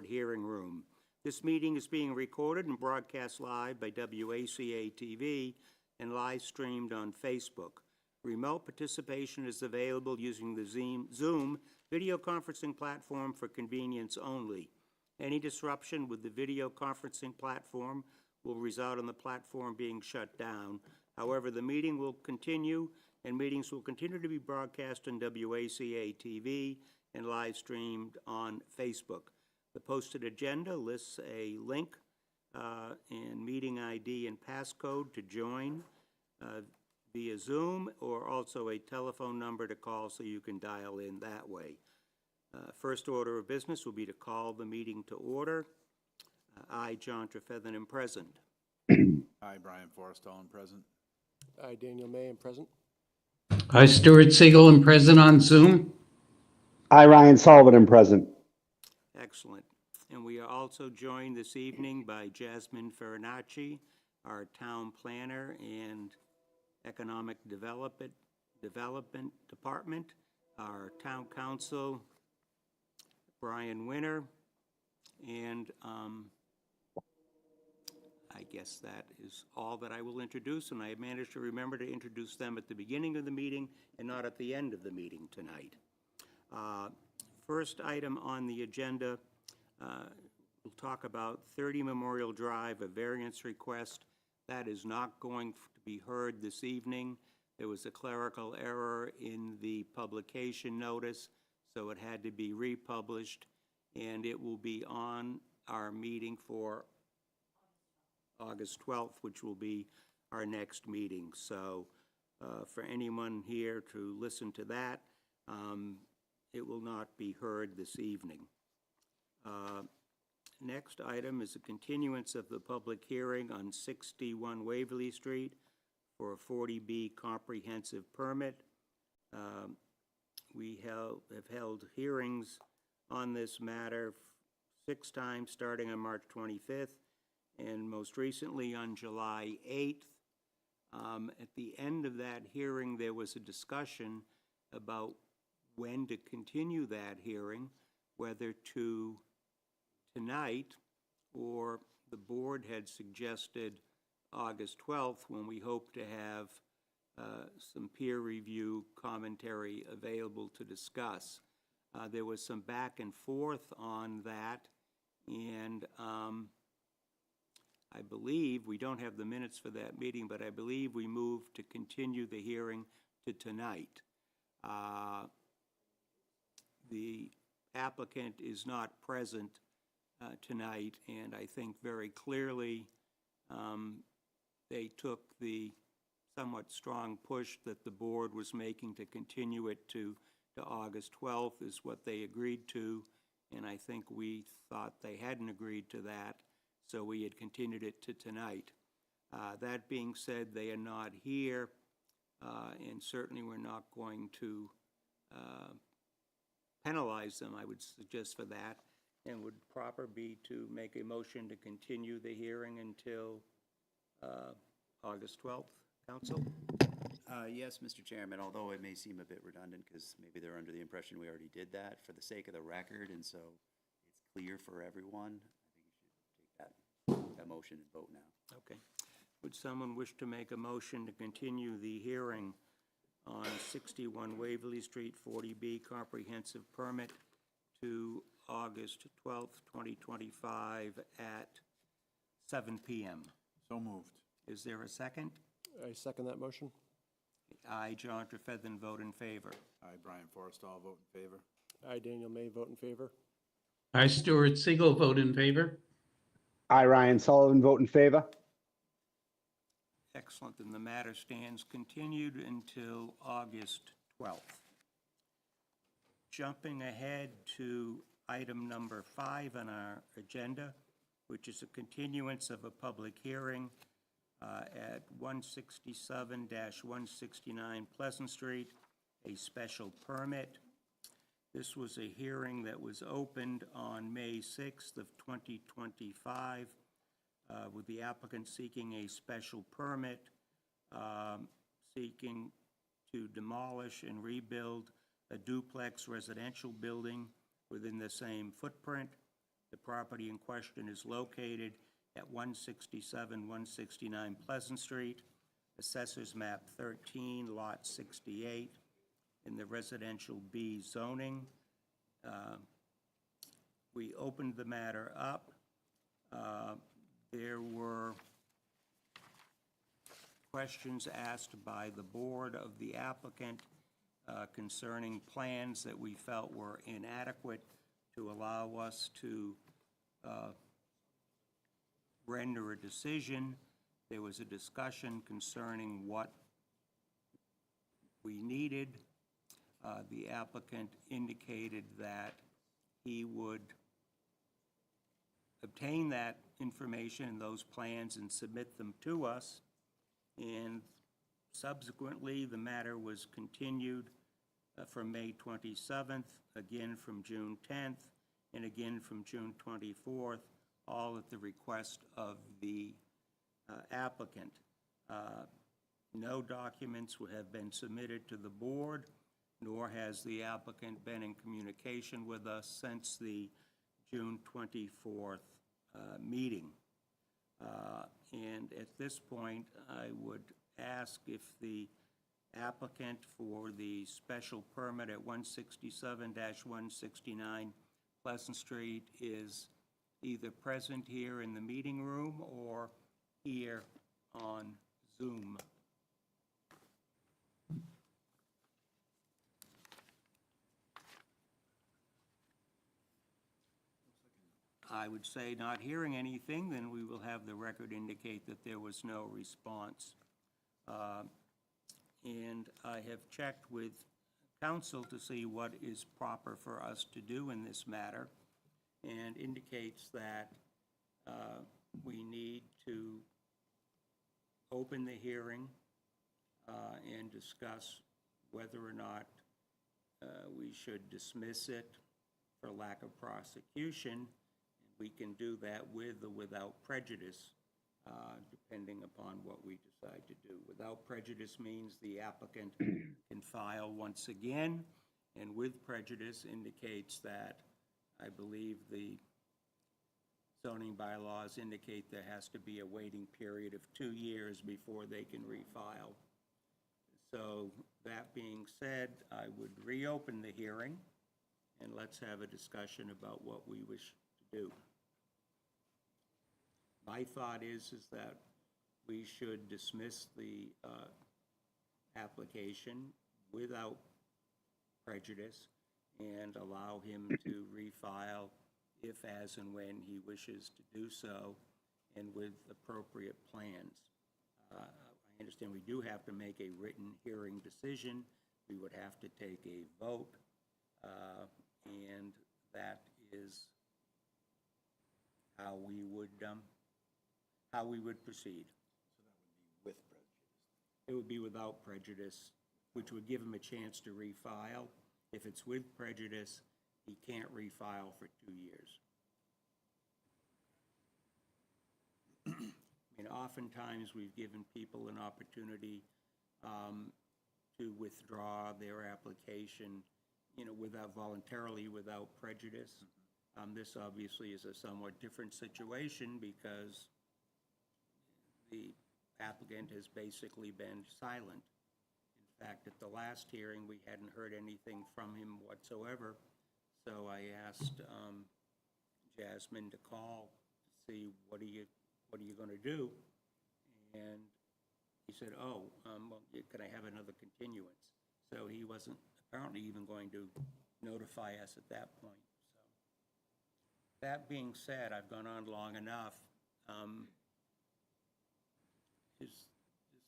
Board hearing room. This meeting is being recorded and broadcast live by WACA-TV and live streamed on Facebook. Remote participation is available using the Zoom video conferencing platform for convenience only. Any disruption with the video conferencing platform will result in the platform being shut down. However, the meeting will continue, and meetings will continue to be broadcast on WACA-TV and live streamed on Facebook. The posted agenda lists a link and meeting ID and passcode to join via Zoom, or also a telephone number to call so you can dial in that way. First order of business will be to call the meeting to order. I, John Trefethen, am present. I, Brian Forrestall, am present. I, Daniel May, am present. I, Stuart Siegel, am present on Zoom. I, Ryan Sullivan, am present. Excellent. And we are also joined this evening by Jasmine Farinacci, our town planner and economic development department, our town council, Brian Winter, and I guess that is all that I will introduce, and I managed to remember to introduce them at the beginning of the meeting and not at the end of the meeting tonight. First item on the agenda, we'll talk about 30 Memorial Drive, a variance request. That is not going to be heard this evening. There was a clerical error in the publication notice, so it had to be republished, and it will be on our meeting for August 12th, which will be our next meeting. So for anyone here to listen to that, it will not be heard this evening. Next item is a continuance of the public hearing on 61 Waverly Street for a 40B comprehensive permit. We have held hearings on this matter 6 times, starting on March 25th, and most recently on July 8th. At the end of that hearing, there was a discussion about when to continue that hearing, whether to tonight, or the board had suggested August 12th, when we hope to have some peer review commentary available to discuss. There was some back and forth on that, and I believe, we don't have the minutes for that meeting, but I believe we moved to continue the hearing to tonight. The applicant is not present tonight, and I think very clearly they took the somewhat strong push that the board was making to continue it to August 12th is what they agreed to, and I think we thought they hadn't agreed to that, so we had continued it to tonight. That being said, they are not here, and certainly we're not going to penalize them, I would suggest, for that, and would proper be to make a motion to continue the hearing until August 12th, Council? Yes, Mr. Chairman, although it may seem a bit redundant because maybe they're under the impression we already did that, for the sake of the record, and so it's clear for everyone, I think you should take that motion and vote now. Okay. Would someone wish to make a motion to continue the hearing on 61 Waverly Street 40B comprehensive permit to August 12th, 2025 at 7 p.m.? So moved. Is there a second? I second that motion. I, John Trefethen, vote in favor. I, Brian Forrestall, vote in favor. I, Daniel May, vote in favor. I, Stuart Siegel, vote in favor. I, Ryan Sullivan, vote in favor. Excellent, and the matter stands continued until August 12th. Jumping ahead to item number 5 on our agenda, which is a continuance of a public hearing at 167-169 Pleasant Street, a special permit. This was a hearing that was opened on May 6th of 2025 with the applicant seeking a special permit, seeking to demolish and rebuild a duplex residential building within the same footprint. The property in question is located at 167, 169 Pleasant Street, Assessors Map 13, Lot 68, in the Residential B zoning. We opened the matter up. There were questions asked by the board of the applicant concerning plans that we felt were inadequate to allow us to render a decision. There was a discussion concerning what we needed. The applicant indicated that he would obtain that information and those plans and submit them to us. And subsequently, the matter was continued from May 27th, again from June 10th, and again from June 24th, all at the request of the applicant. No documents have been submitted to the board, nor has the applicant been in communication with us since the June 24th meeting. And at this point, I would ask if the applicant for the special permit at 167-169 Pleasant Street is either present here in the meeting room or here on Zoom. I would say not hearing anything, then we will have the record indicate that there was no response. And I have checked with counsel to see what is proper for us to do in this matter, and indicates that we need to open the hearing and discuss whether or not we should dismiss it for lack of prosecution. We can do that with or without prejudice, depending upon what we decide to do. Without prejudice means the applicant can file once again, and with prejudice indicates that I believe the zoning bylaws indicate there has to be a waiting period of 2 years before they can refile. So that being said, I would reopen the hearing, and let's have a discussion about what we wish to do. My thought is that we should dismiss the application without prejudice and allow him to refile if, as, and when he wishes to do so, and with appropriate plans. I understand we do have to make a written hearing decision. We would have to take a vote, and that is how we would proceed. So that would be with prejudice. It would be without prejudice, which would give him a chance to refile. If it's with prejudice, he can't refile for 2 years. I mean, oftentimes we've given people an opportunity to withdraw their application, voluntarily without prejudice. This obviously is a somewhat different situation because the applicant has basically been silent. In fact, at the last hearing, we hadn't heard anything from him whatsoever, so I asked Jasmine to call to see what are you going to do? And he said, well, can I have another continuance? So he wasn't apparently even going to notify us at that point. So that being said, I've gone on long enough. Does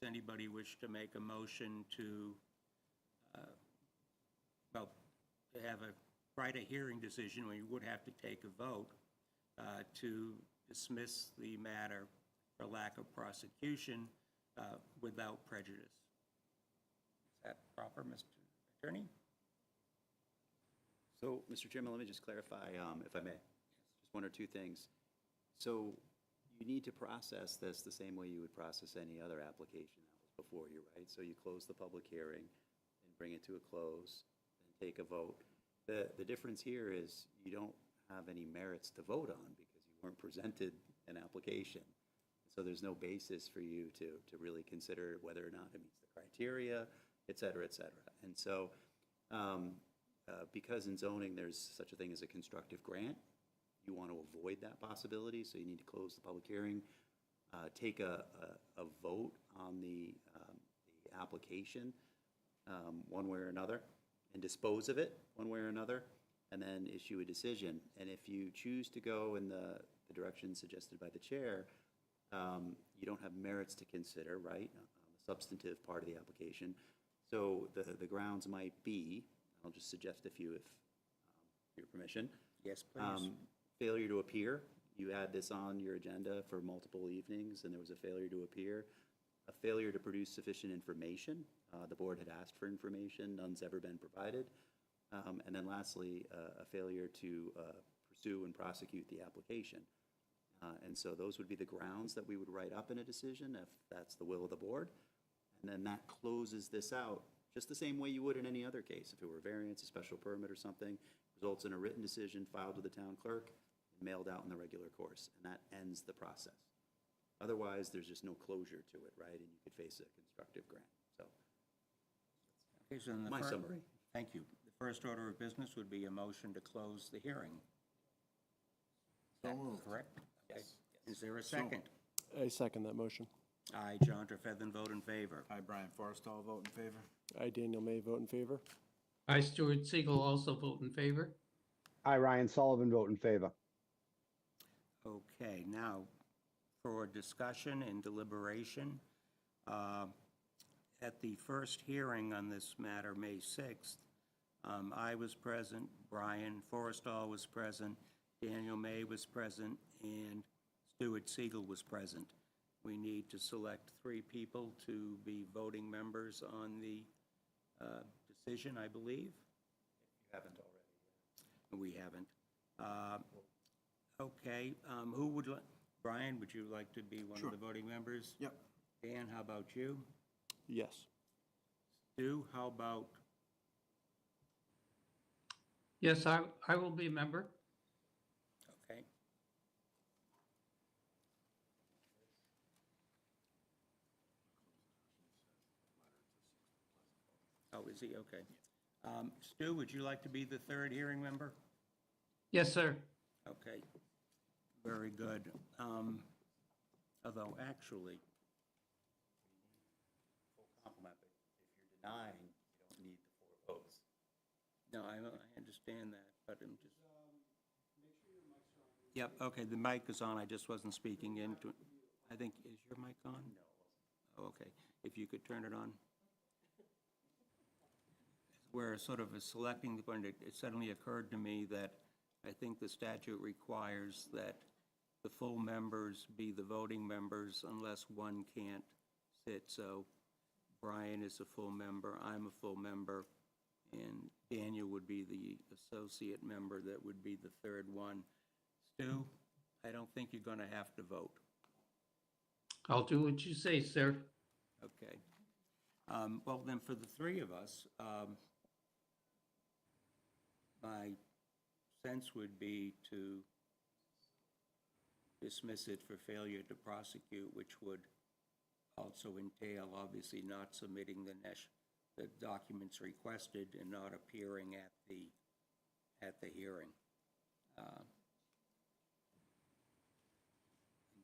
anybody wish to make a motion to have a Friday hearing decision when you would have to take a vote to dismiss the matter for lack of prosecution without prejudice? Is that proper, Mr. Attorney? So, Mr. Chairman, let me just clarify, if I may, just one or two things. So you need to process this the same way you would process any other application that was before you, right? So you close the public hearing and bring it to a close and take a vote. The difference here is you don't have any merits to vote on because you weren't presented an application. So there's no basis for you to really consider whether or not it meets the criteria, et cetera, et cetera. And so because in zoning there's such a thing as a constructive grant, you want to avoid that possibility, so you need to close the public hearing, take a vote on the application one way or another, and dispose of it one way or another, and then issue a decision. And if you choose to go in the direction suggested by the chair, you don't have merits to consider, right, on the substantive part of the application. So the grounds might be, I'll just suggest a few if your permission. Yes, please. Failure to appear. You had this on your agenda for multiple evenings, and there was a failure to appear. A failure to produce sufficient information. The board had asked for information, none's ever been provided. And then lastly, a failure to pursue and prosecute the application. And so those would be the grounds that we would write up in a decision if that's the will of the board. And then that closes this out, just the same way you would in any other case. If it were a variance, a special permit or something, results in a written decision filed with the town clerk, mailed out in the regular course, and that ends the process. Otherwise, there's just no closure to it, right? And you could face a constructive grant. So Okay, so then the my fir- summary. Thank you. The first order of business would be a motion to close the hearing. Is that correct? Okay. Is there a second? I second that motion. Aye, John Trefethan, vote in favor. I, Brian Forrestall, vote in favor. I, Daniel May, vote in favor. I, Stuart Siegel, also vote in favor. I, Ryan Sullivan, vote in favor. Okay, now, for discussion and deliberation, at the first hearing on this matter, May 6th, I was present, Brian Forrestall was present, Daniel May was present, and Stuart Siegel was present. We need to select 3 people to be voting members on the decision, I believe. If you haven't already. We haven't. Okay, who would, Brian, would you like to be one of the voting members? Yep. Dan, how about you? Yes. Stu, how about, Yes, I will be a member. okay. Oh, is he? Okay. Stu, would you like to be the 3rd hearing member? Yes, sir. Okay, very good. Although, actually, Full complement, but if you're denying, you don't need the 4 votes. no, I understand that, but I'm just. Yep, okay, the mic is on, I just wasn't speaking into it. I think, is your mic on? No, it wasn't. Oh, okay, if you could turn it on. We're sort of selecting the point, it suddenly occurred to me that I think the statute requires that the full members be the voting members unless one can't sit. So Brian is a full member, I'm a full member, and Daniel would be the associate member that would be the 3rd one. Stu, I don't think you're going to have to vote. I'll do what you say, sir. Okay. Well, then, for the 3 of us, my sense would be to dismiss it for failure to prosecute, which would also entail, obviously, not submitting the documents requested and not appearing at the hearing.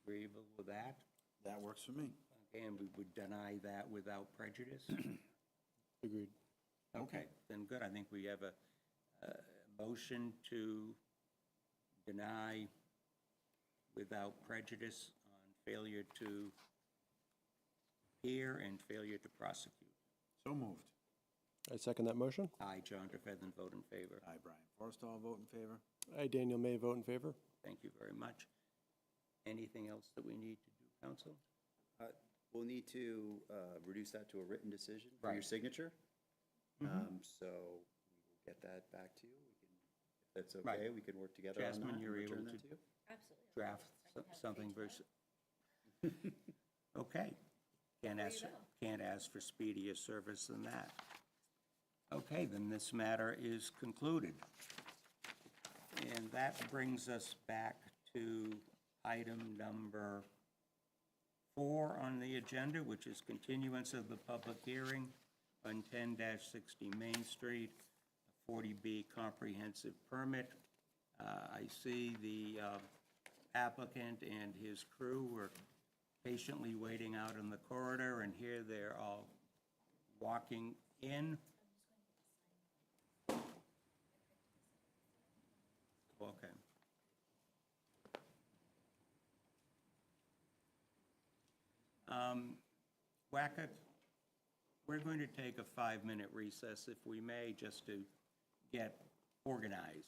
Agreeable with that? That works for me. Okay, and we would deny that without prejudice? Agreed. Okay, then good. I think we have a motion to deny without prejudice on failure to appear and failure to prosecute. So moved. I second that motion. Aye, John Trefethan, vote in favor. I, Brian Forrestall, vote in favor. I, Daniel May, vote in favor. Thank you very much. Anything else that we need to do, counsel? We'll need to reduce that to a written decision for your Right. signature. So we will get that back to you. We can, if that's okay, Right. we can work together on that. Jasmine, and you're able return to that you. Absolutely. Draft something versus, okay. Can't ask for speedier service than that. Okay, then this matter is concluded. And that brings us back to item number 4 on the agenda, which is continuance of the public hearing on 10-60 Main Street, 40B comprehensive permit. I see the applicant and his crew were patiently waiting out in the corridor, and here they're all walking in. Okay. WACA, we're going to take a 5-minute recess, if we may, just to get organized.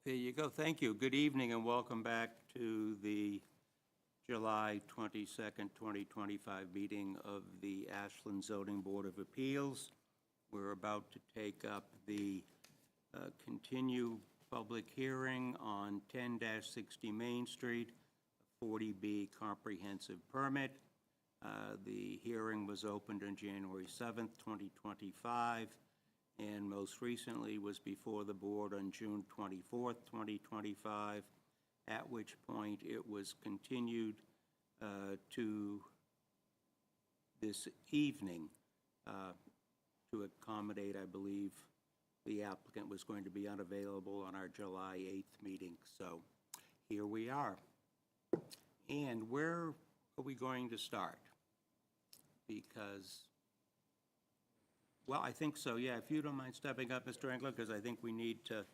There you go. Thank you. Good evening and welcome back to the July 22nd, 2025 meeting of the Ashland Zoning Board of Appeals. We're about to take up the continue public hearing on 10-60 Main Street, 40B comprehensive permit. The hearing was opened on January 7th, 2025, and most recently was before the board on June 24th, 2025, at which point it was continued to this evening to accommodate, I believe, the applicant was going to be unavailable on our July 8th meeting. So here we are. And where are we going to start? Because, well, I think so, yeah. If you don't mind stepping up, Mr. Engler, because I think we need to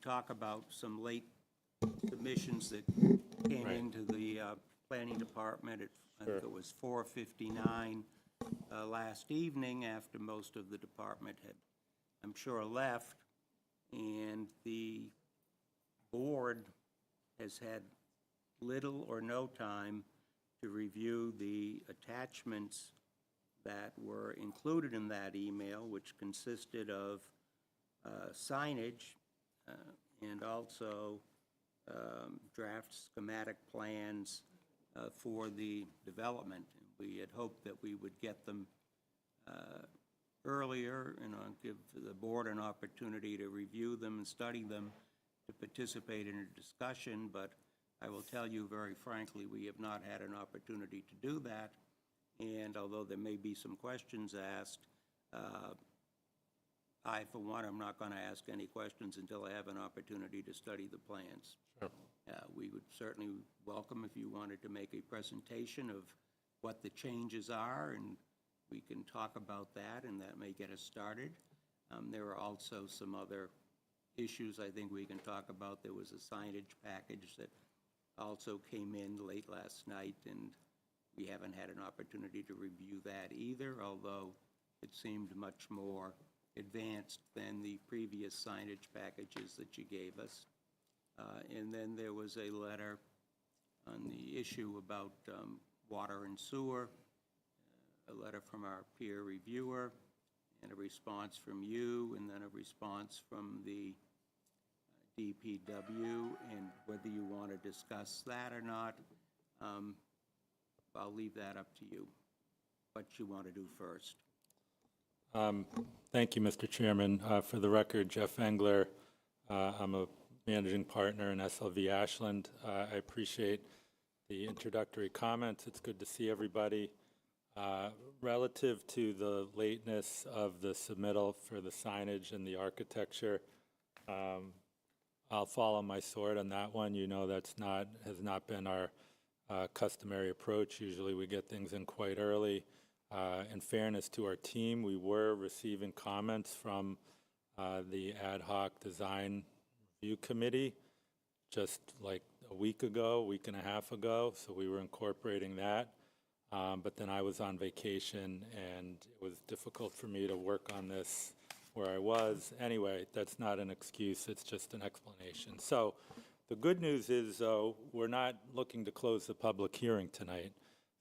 talk about some late submissions that came into the planning department at, I think it was 4:59 last evening, after most of the department had, I'm sure, left, and the board has had little or no time to review the attachments that were included in that email, which consisted of signage and also draft schematic plans for the development. We had hoped that we would get them earlier and give the board an opportunity to review them and study them, to participate in a discussion, but I will tell you very frankly, we have not had an opportunity to do that, and although there may be some questions asked, I, for one, am not going to ask any questions until I have an opportunity to study the plans. Sure. We would certainly welcome if you wanted to make a presentation of what the changes are, and we can talk about that, and that may get us started. There are also some other issues I think we can talk about. There was a signage package that also came in late last night, and we haven't had an opportunity to review that either, although it seemed much more advanced than the previous signage packages that you gave us. And then there was a letter on the issue about water and sewer, a letter from our peer reviewer, and a response from you, and then a response from the DPW, and whether you want to discuss that or not, I'll leave that up to you, what you want to do first. Thank you, Mr. Chairman. For the record, Jeff Engler, I'm a managing partner in SLV Ashland. I appreciate the introductory comments. It's good to see everybody. Relative to the lateness of the submittal for the signage and the architecture, I'll follow my sword on that one. You know, has not been our customary approach. Usually we get things in quite early. In fairness to our team, we were receiving comments from the ad hoc design review committee just like a week and a half ago, so we were incorporating that. But then I was on vacation, and it was difficult for me to work on this where I was. Anyway, that's not an excuse, it's just an explanation. So the good news is, though, we're not looking to close the public hearing tonight.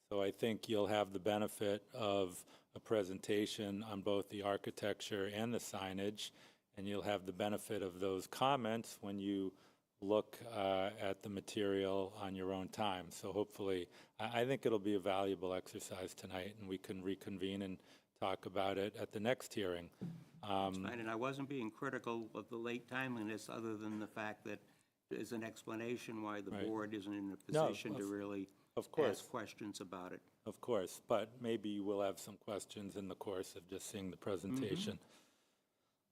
So I think you'll have the benefit of a presentation on both the architecture and the signage, and you'll have the benefit of those comments when you look at the material on your own time. So hopefully, I think it'll be a valuable exercise tonight, and we can reconvene and talk about it at the next hearing. And I wasn't being critical of the late timeliness, other than the fact that there's an explanation why the board isn't in a position to really ask questions about it. Of course, but maybe you will have some questions in the course of just seeing the presentation.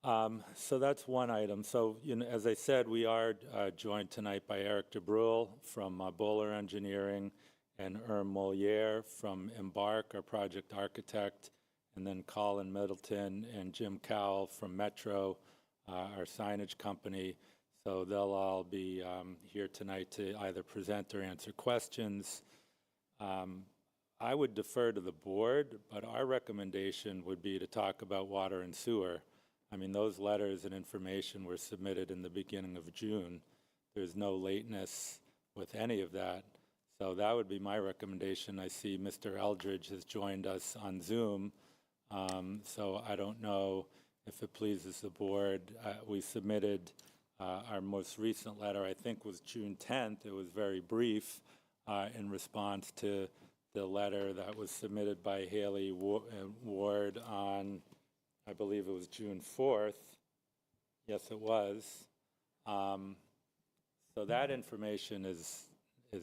So that's one item. So, you know, as I said, we are joined tonight by Eric DeBrule from Bowler Engineering and Moliere from Embark, our project architect, and then Colin Middleton and Jim Cowell from Metro, our signage company. So they'll all be here tonight to either present or answer questions. I would defer to the board, but our recommendation would be to talk about water and sewer. I mean, those letters and information were submitted in the beginning of June. There's no lateness with any of that. So that would be my recommendation. I see Mr. Eldridge has joined us on Zoom. So I don't know if it pleases the board. We submitted our most recent letter, I think was June 10th. It was very brief in response to the letter that was submitted by Haley Ward on, I believe it was June 4th. Yes, it was. So that information is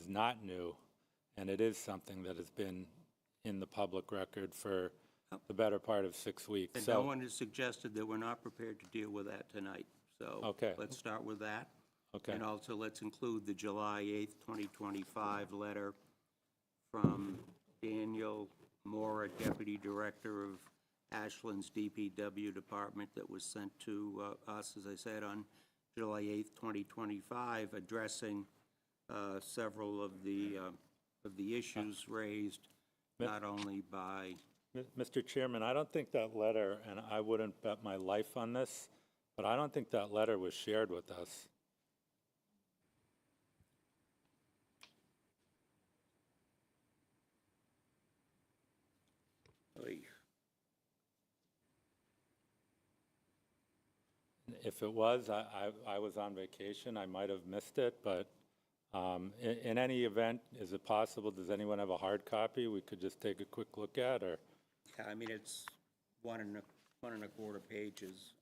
not new, and it is something that has been in the public record for the better part of 6 weeks. And So, no one has suggested that we're not prepared to deal with that tonight. So Okay. let's start with that. okay, And also, let's include the July 8th, 2025 letter from Daniel Mora, Deputy Director of Ashland's DPW Department, that was sent to us, as I said, on July 8th, 2025, addressing several of the issues raised, not only by, Mr. Chairman, I don't think that letter, and I wouldn't bet my life on this, but I don't think that letter was shared with us. Oy. If it was, I was on vacation, I might have missed it, but in any event, is it possible, does anyone have a hard copy we could just take a quick look at, or? Yeah, I mean, it's one and a quarter pages.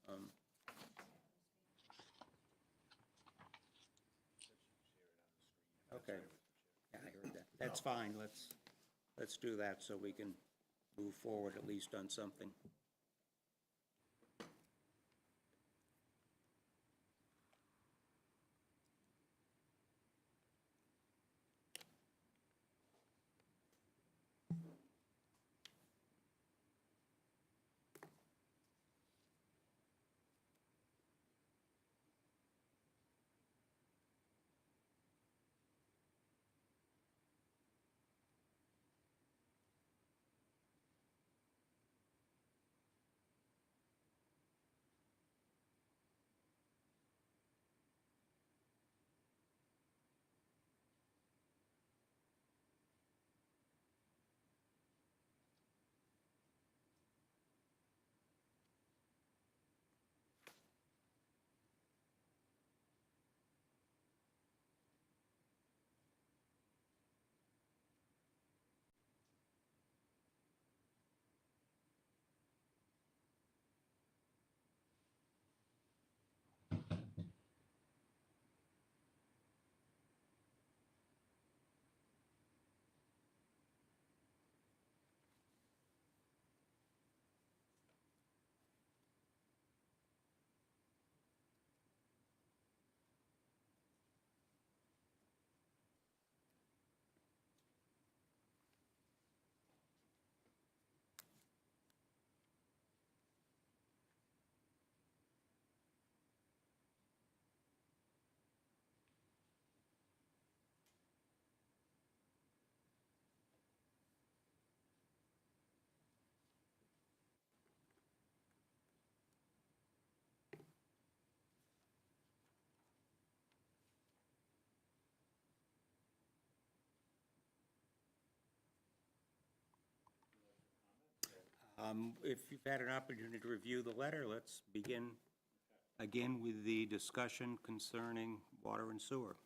Okay. Yeah, I heard that. That's fine. Let's do that so we can move forward at least on something. If you've had an opportunity to review the letter, let's begin again with the discussion concerning water and sewer.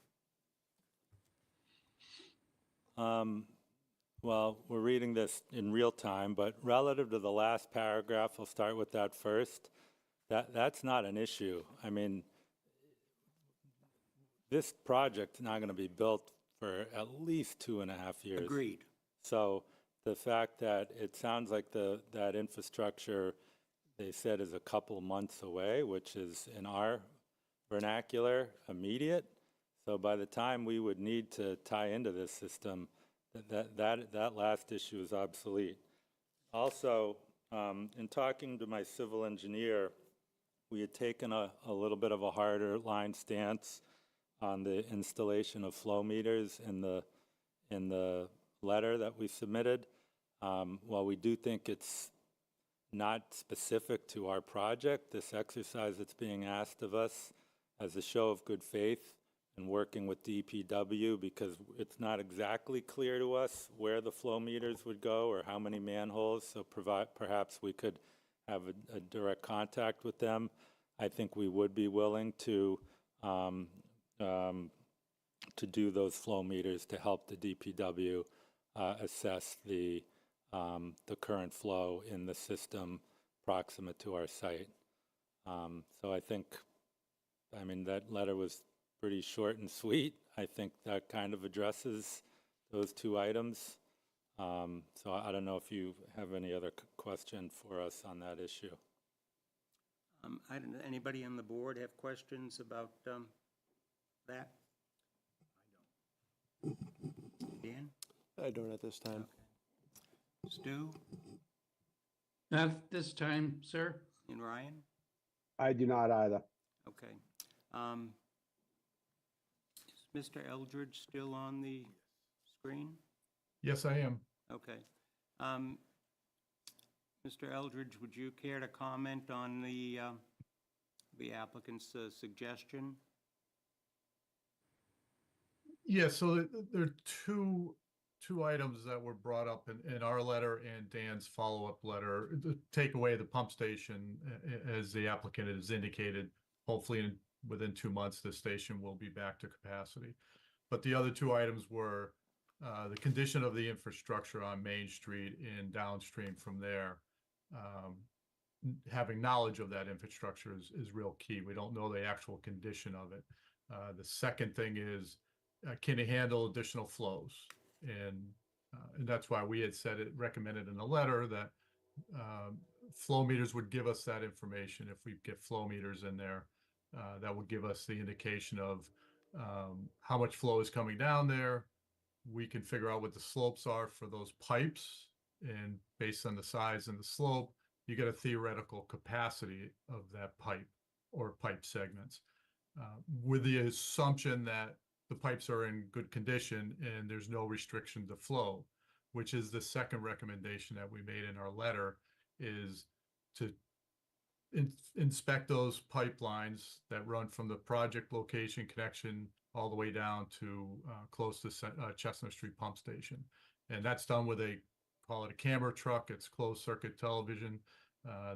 Well, we're reading this in real time, but relative to the last paragraph, I'll start with that first. That's not an issue. I mean, this project's not going to be built for at least 2.5 years. Agreed. So the fact that it sounds like that infrastructure, they said, is a couple months away, which is in our vernacular immediate. So by the time we would need to tie into this system, that last issue is obsolete. Also, in talking to my civil engineer, we had taken a little bit of a harder line stance on the installation of flow meters in the letter that we submitted. While we do think it's not specific to our project. This exercise that's being asked of us as a show of good faith and working with DPW, because it's not exactly clear to us where the flow meters would go or how many manholes, so perhaps we could have a direct contact with them. I think we would be willing to do those flow meters to help the DPW assess the current flow in the system proximate to our site. So I think, I mean, that letter was pretty short and sweet. I think that kind of addresses those two items. So I don't know if you have any other question for us on that issue. I don't know, anybody on the board have questions about that? Dan? I don't at this time. Stu Not at this time, sir. and Ryan? I do not either. Okay. Is Mr. Eldridge still on the screen? Yes, I am. Okay. Mr. Eldridge, would you care to comment on the applicant's suggestion? Yeah, so there are two items that were brought up in our letter and Dan's follow-up letter. To take away the pump station, as the applicant has indicated, hopefully within 2 months, the station will be back to capacity. But the other two items were the condition of the infrastructure on Main Street and downstream from there. Having knowledge of that infrastructure is real key. We don't know the actual condition of it. The second thing is, can it handle additional flows? And that's why we had recommended in the letter that flow meters would give us that information. If we get flow meters in there, that would give us the indication of how much flow is coming down there. We can figure out what the slopes are for those pipes, and based on the size and the slope, you get a theoretical capacity of that pipe or pipe segments, with the assumption that the pipes are in good condition and there's no restriction to flow, which is the second recommendation that we made in our letter, is to inspect those pipelines that run from the project location connection all the way down to close to Chestnut Street Pump Station. And that's done with call it a camera truck. It's closed circuit television.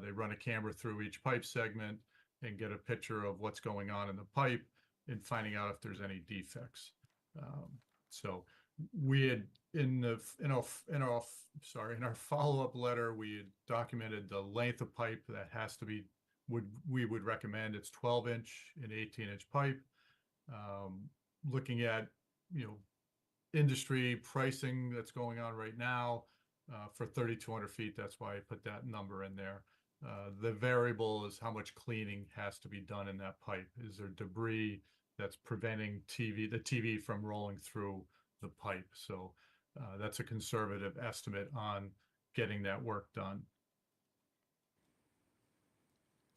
They run a camera through each pipe segment and get a picture of what's going on in the pipe and finding out if there's any defects. So we had in our follow-up letter, we had documented the length of pipe that has to be, we would recommend it's 12-inch and 18-inch pipe. Looking at, industry pricing that's going on right now for 3,200 feet, that's why I put that number in there. The variable is how much cleaning has to be done in that pipe. Is there debris that's preventing the TV from rolling through the pipe? So that's a conservative estimate on getting that work done.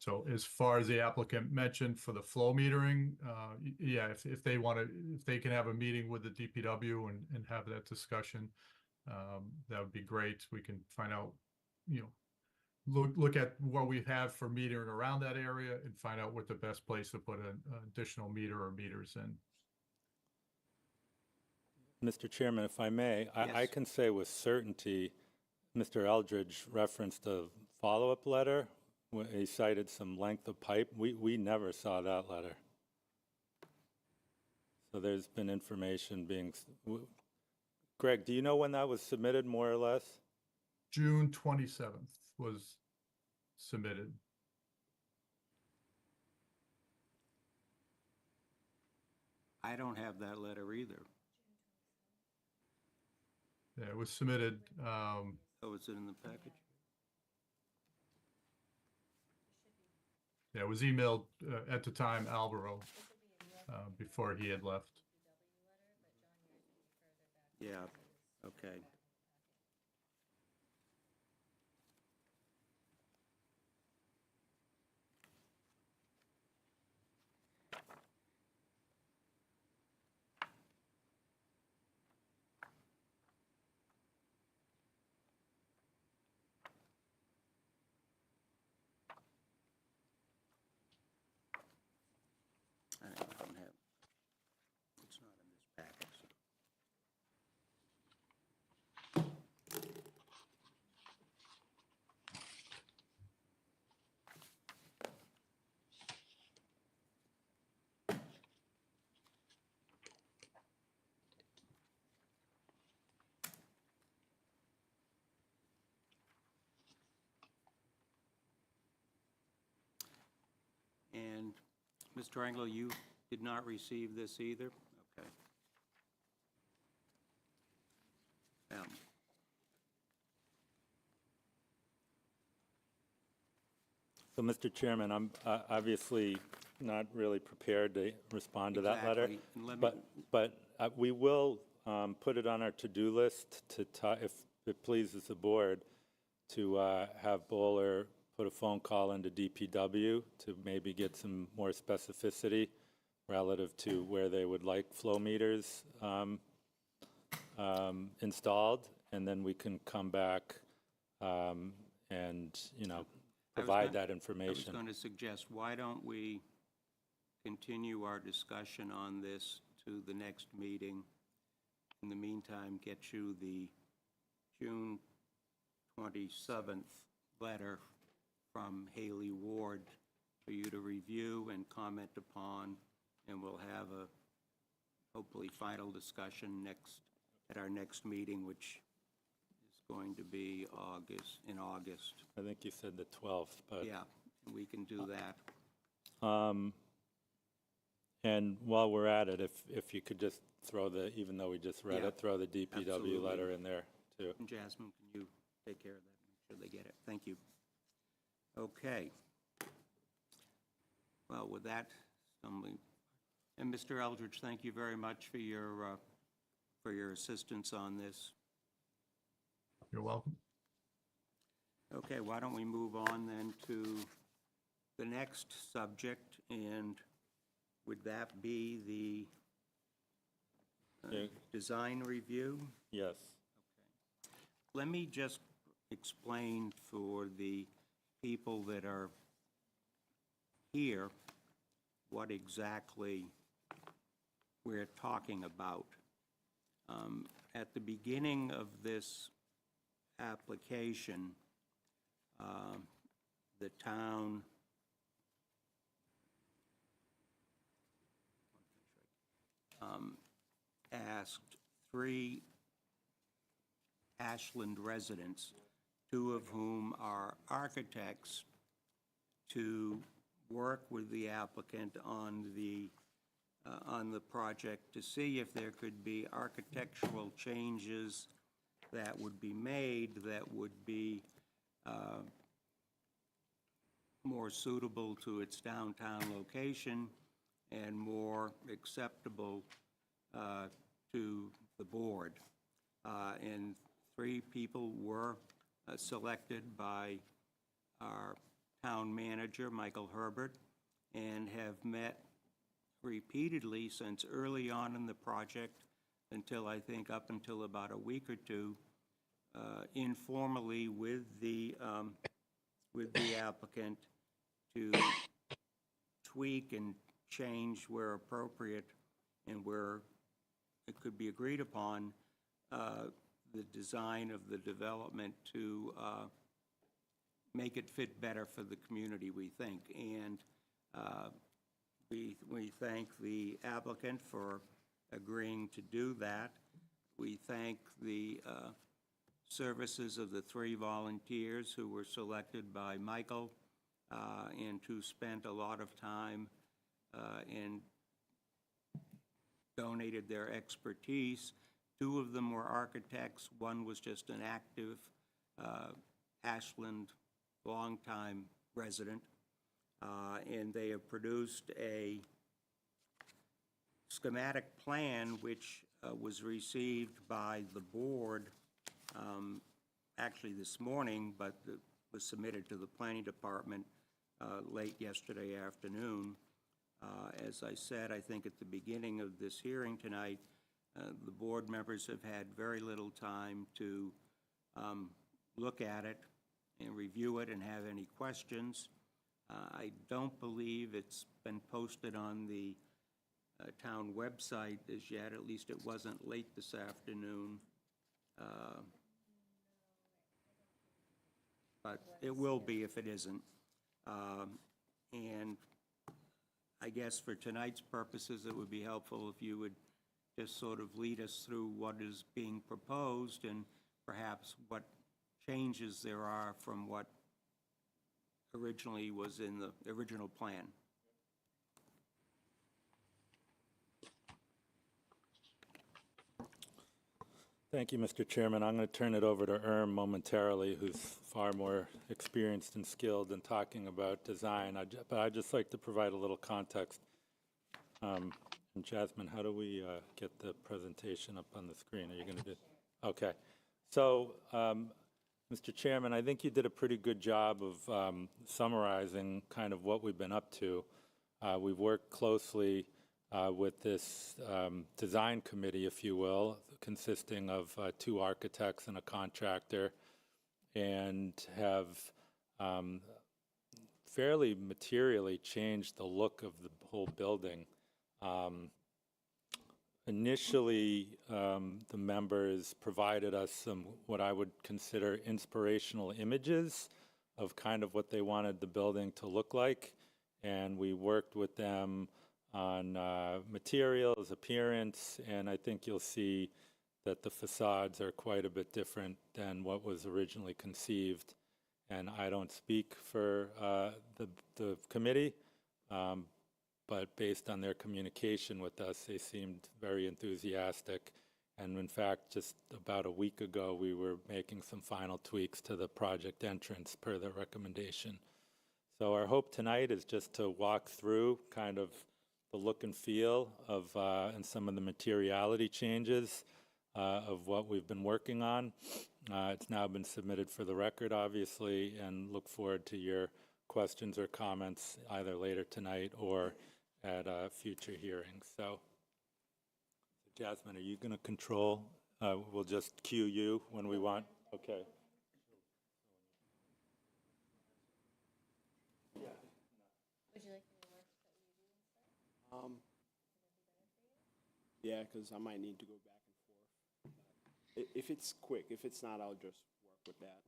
So as far as the applicant mentioned for the flow metering, yeah, if they want to, if they can have a meeting with the DPW and have that discussion, that would be great. We can find out, look at what we have for metering around that area and find out what the best place to put an additional meter or meters in. Mr. Chairman, if I may, I Yes. can say with certainty, Mr. Eldridge referenced a follow-up letter. He cited some length of pipe. We never saw that letter. So there's been information being, Greg, do you know when that was submitted, more or less? June 27th was submitted. I don't have that letter either. Yeah, it was submitted. Oh, is it in the package? Yeah, it was emailed at the time, Alvaro, before he had left. Yeah, okay. Mr. Anglo, you did not receive this either? Okay. So, Mr. Chairman, I'm obviously not really prepared to respond to that letter. Exactly. And let me- But we will put it on our to-do list to, if it pleases the board, to have Bowler put a phone call into DPW to maybe get some more specificity relative to where they would like flow meters installed, and then we can come back and, provide that I was information. going to suggest, why don't we continue our discussion on this to the next meeting? In the meantime, get you the June 27th letter from Haley Ward for you to review and comment upon, and we'll have a hopefully final discussion at our next meeting, which is going to be in August. I think you said the 12th, but. Yeah, we can do that. And while we're at it, if you could just throw even though we just read Yeah, it, throw the DPW absolutely. letter in there too. And Jasmine, can you take care of that? Make sure they get it. Thank you. Okay. Well, with that, and Mr. Eldridge, thank you very much for your assistance on this. You're welcome. Okay, why don't we move on then to the next subject, and would that be the Yeah. design review? Yes. Let me just explain for the people that are here what exactly we're talking about. At the beginning of this application, the town asked 3 Ashland residents, 2 of whom are architects, to work with the applicant on the project to see if there could be architectural changes that would be made that would be more suitable to its downtown location and more acceptable to the board. And 3 people were selected by our town manager, Michael Herbert, and have met repeatedly since early on in the project until, I think, up until about a week or 2, informally with the applicant to tweak and change where appropriate and where it could be agreed upon the design of the development to make it fit better for the community, we think. And we thank the applicant for agreeing to do that. We thank the services of the 3 volunteers who were selected by Michael and who spent a lot of time and donated their expertise. 2 of them were architects. 1 was just an active Ashland longtime resident. And they have produced a schematic plan which was received by the board actually this morning, but was submitted to the planning department late yesterday afternoon. As I said, I think at the beginning of this hearing tonight, the board members have had very little time to look at it and review it and have any questions. I don't believe it's been posted on the town website as yet, at least it wasn't late this afternoon. But it will be if it isn't. And I guess for tonight's purposes, it would be helpful if you would just sort of lead us through what is being proposed and perhaps what changes there are from what originally was in the original plan. Thank you, Mr. Chairman. I'm going to turn it over to momentarily, who's far more experienced and skilled in talking about design. But I'd just like to provide a little context. And Jasmine, how do we get the presentation up on the screen? Are you going to do? Okay. So, Mr. Chairman, I think you did a pretty good job of summarizing kind of what we've been up to. We've worked closely with this design committee, if you will, consisting of 2 architects and a contractor, and have fairly materially changed the look of the whole building. Initially, the members provided us some what I would consider inspirational images of kind of what they wanted the building to look like, and we worked with them on materials, appearance, and I think you'll see that the facades are quite a bit different than what was originally conceived. And I don't speak for the committee, but based on their communication with us, they seemed very enthusiastic. And in fact, just about a week ago, we were making some final tweaks to the project entrance per the recommendation. So our hope tonight is just to walk through kind of the look and feel of and some of the materiality changes of what we've been working on. It's now been submitted for the record, obviously, and look forward to your questions or comments either later tonight or at future hearings. So, Jasmine, are you going to control? We'll just cue you when we want. Okay. Would you like me to work that we do? Yeah, because I might need to go back and forth. If it's quick, if it's not, I'll just work with that.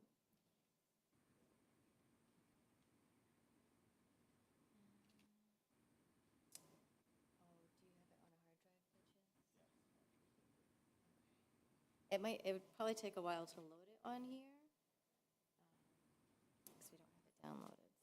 It would probably take a while to load it on here, because we don't have it downloaded, so.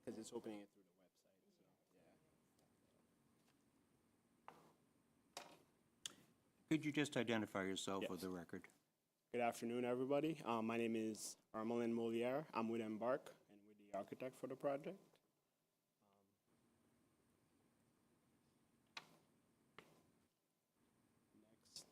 Because it's opening it through the website, so, yeah. Could you just identify yourself for Yes. the record? Good afternoon, everybody. My name is Armelin Moliere. I'm with Embark and with the architect for the project. Next.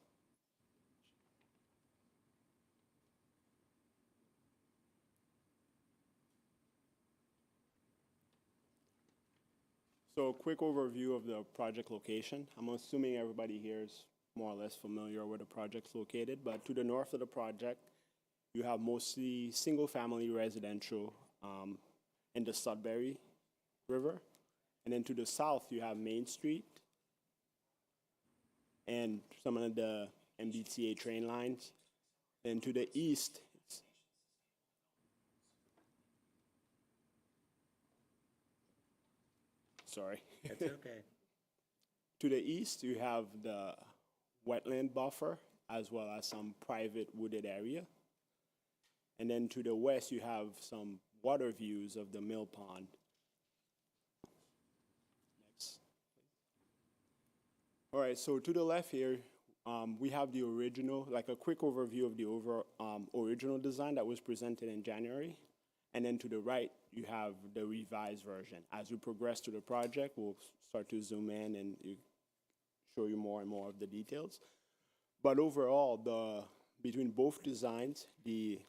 So a quick overview of the project location. I'm assuming everybody here is more or less familiar where the project's located, but to the north of the project, you have mostly single-family residential in the Sudbury River. And then to the south, you have Main Street and some of the MBTA train lines. And to the east, sorry. That's okay. To the east, you have the wetland buffer as well as some private wooded area. And then to the west, you have some water views of the mill pond. Next. All right, so to the left here, we have the original, like a quick overview of the original design that was presented in January. And then to the right, you have the revised version. As we progress through the project, we'll start to zoom in and show you more and more of the details. But overall, between both designs, the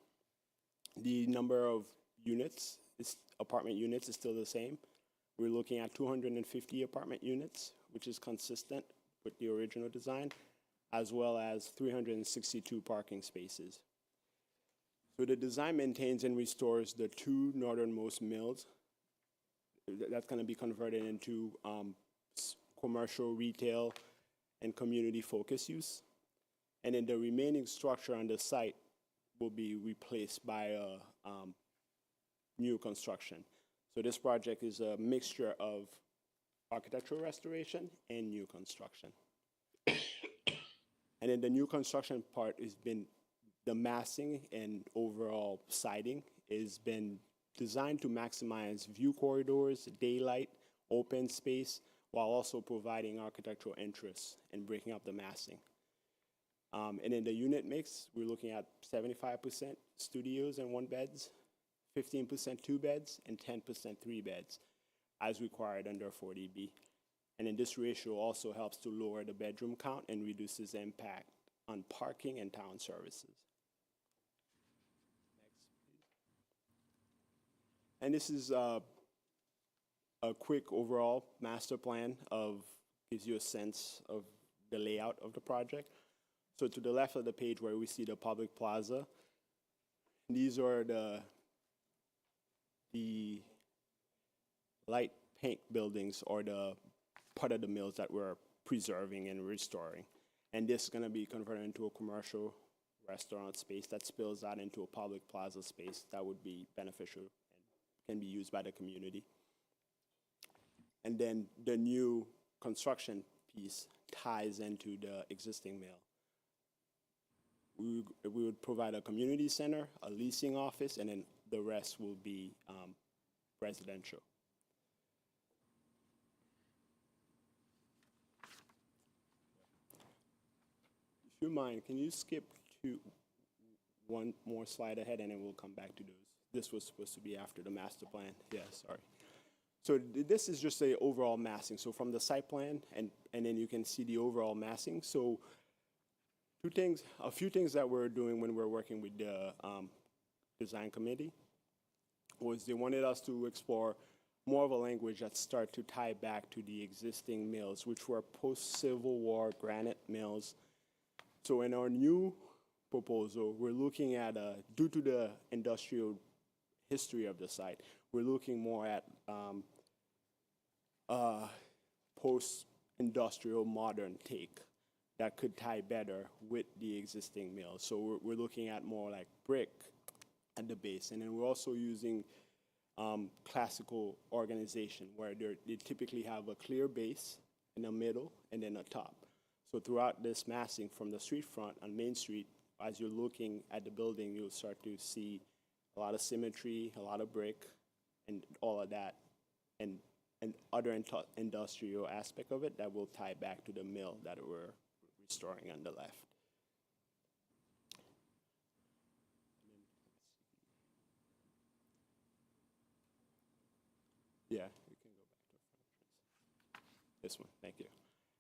number of units apartment units is still the same. We're looking at 250 apartment units, which is consistent with the original design, as well as 362 parking spaces. So the design maintains and restores the two northernmost mills. That's going to be converted into commercial, retail, and community focus use. And then the remaining structure on the site will be replaced by a new construction. So this project is a mixture of architectural restoration and new construction. And then the new construction part has been the massing and overall siding has been designed to maximize view corridors, daylight, open space, while also providing architectural interest and breaking up the massing. And in the unit mix, we're looking at 75% studios and 1 beds, 15% 2 beds, and 10% 3 beds, as required under 40B. And then this ratio also helps to lower the bedroom count and reduces the impact on parking and town services. And this is a quick overall master plan gives you a sense of the layout of the project. So to the left of the page where we see the public plaza, these are the light pink buildings or the part of the mills that we're preserving and restoring. And this is going to be converted into a commercial restaurant space that spills out into a public plaza space that would be beneficial and can be used by the community. And then the new construction piece ties into the existing mill. We would provide a community center, a leasing office, and then the rest will be residential. If you mind, can you skip to one more slide ahead and then we'll come back to those. This was supposed to be after the master plan. Yeah, sorry. So this is just a overall massing. So from the site plan, and then you can see the overall massing. So a few things that we're doing when we're working with the design committee was they wanted us to explore more of a language that start to tie back to the existing mills, which were post-Civil War granite mills. So in our new proposal, we're looking at, due to the industrial history of the site, we're looking more at post-industrial modern take that could tie better with the existing mills. So we're looking at more like brick at the base. And then we're also using classical organization where they typically have a clear base in the middle and then a top. So throughout this massing from the street front on Main Street, as you're looking at the building, you'll start to see a lot of symmetry, a lot of brick, and all of that, and other industrial aspect of it that will tie back to the mill that we're restoring on the left. Yeah, we can go back to the front entrance. This one, thank you.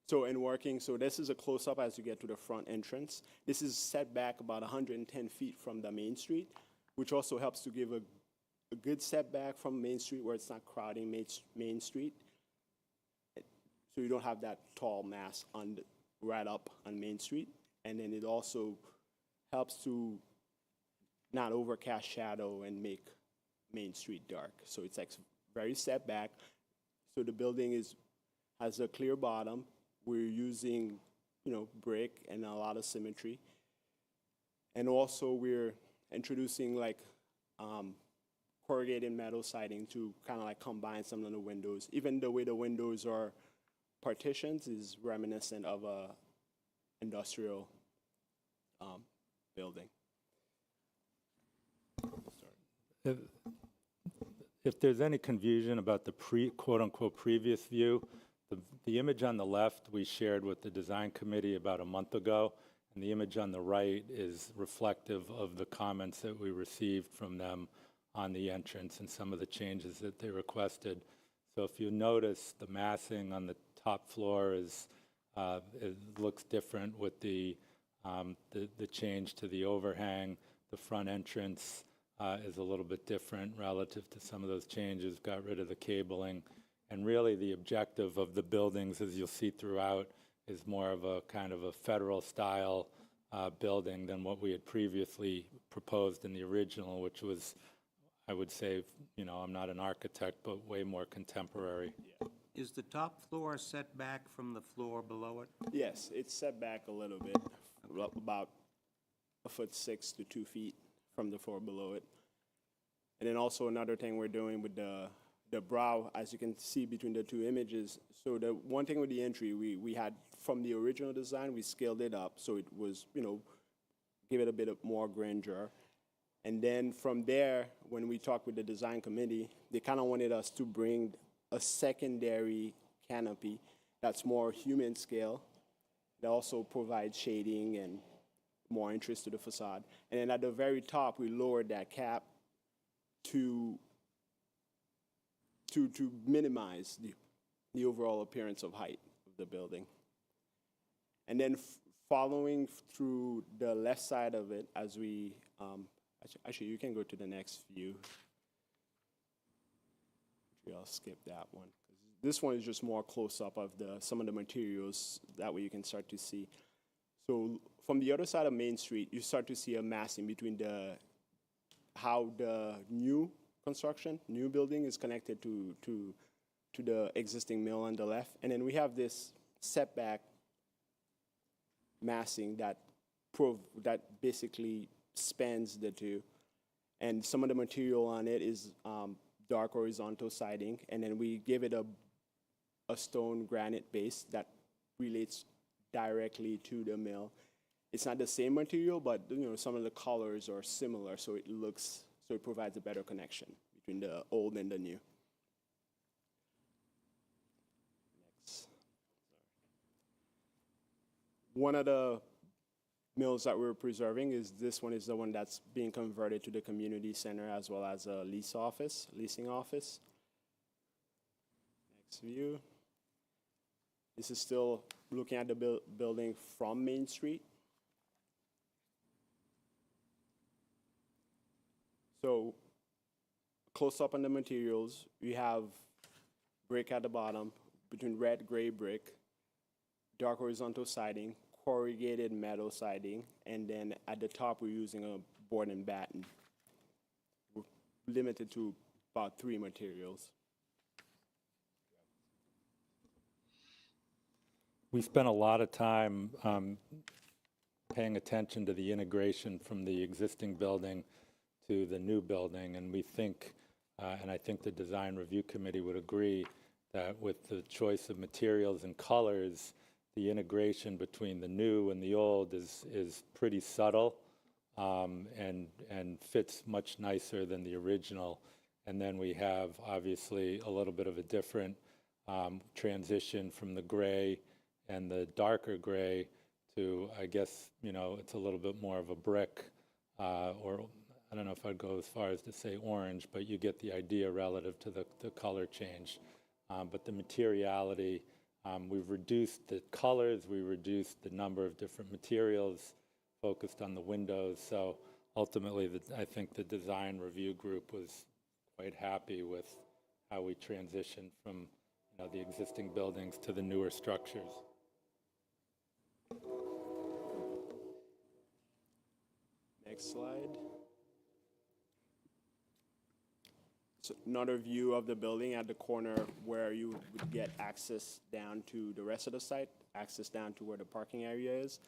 So in working, so this is a close-up as you get to the front entrance. This is set back about 110 feet from the Main Street, which also helps to give a good setback from Main Street where it's not crowding Main Street. So you don't have that tall mass right up on Main Street. And then it also helps to not overcast shadow and make Main Street dark. So it's like very set back. So the building has a clear bottom. We're using, brick and a lot of symmetry. And also we're introducing like corrugated metal siding to kind of like combine some of the windows. Even the way the windows are partitions is reminiscent of a industrial building. If there's any confusion about the quote-unquote previous view, the image on the left we shared with the design committee about a month ago, and the image on the right is reflective of the comments that we received from them on the entrance and some of the changes that they requested. So if you notice, the massing on the top floor it looks different with the change to the overhang. The front entrance is a little bit different relative to some of those changes, got rid of the cabling. And really the objective of the buildings, as you'll see throughout, is more of a kind of a federal style building than what we had previously proposed in the original, which was, I would say, you know, I'm not an architect, but way more contemporary. Is the top floor set back from the floor below it? Yes, it's set back a little bit, about 1.6 to 2 feet from the floor below it. And then also another thing we're doing with the brow, as you can see between the two images. So the one thing with the entry, we had from the original design, we scaled it up so it was, you know, give it a bit of more grandeur. And then from there, when we talked with the design committee, they kind of wanted us to bring a secondary canopy that's more human scale, that also provides shading and more interest to the facade. And then at the very top, we lowered that cap to minimize the overall appearance of height of the building. And then following through the left side of it, as we, actually you can go to the next view. I'll skip that one. This one is just more close-up of some of the materials. That way you can start to see. So from the other side of Main Street, you start to see a massing between how the new construction, new building is connected to the existing mill on the left. And then we have this setback massing that basically spans the two. And some of the material on it is dark horizontal siding, and then we give it a stone granite base that relates directly to the mill. It's not the same material, but you know, some of the colors are similar, so it provides a better connection between the old and the new. Next. One of the mills that we're preserving is this one is the one that's being converted to the community center as well as a leasing office. Next view. This is still looking at the building from Main Street. So close up on the materials, we have brick at the bottom, between red, gray brick, dark horizontal siding, corrugated metal siding, and then at the top we're using a board and batten. We're limited to about 3 materials. We spent a lot of time paying attention to the integration from the existing building to the new building, and we think, and I think the design review committee would agree, that with the choice of materials and colors, the integration between the new and the old is pretty subtle and fits much nicer than the original. And then we have obviously a little bit of a different transition from the gray and the darker gray to, I guess, you know, it's a little bit more of a brick, or I don't know if I'd go as far as to say orange, but you get the idea relative to the color change. But the materiality, we've reduced the colors, we reduced the number of different materials, focused on the windows. So ultimately, I think the design review group was quite happy with how we transitioned from, you know, the existing buildings to the newer structures. Next slide. So another view of the building at the corner where you would get access down to the rest of the site, access down to where the parking area is.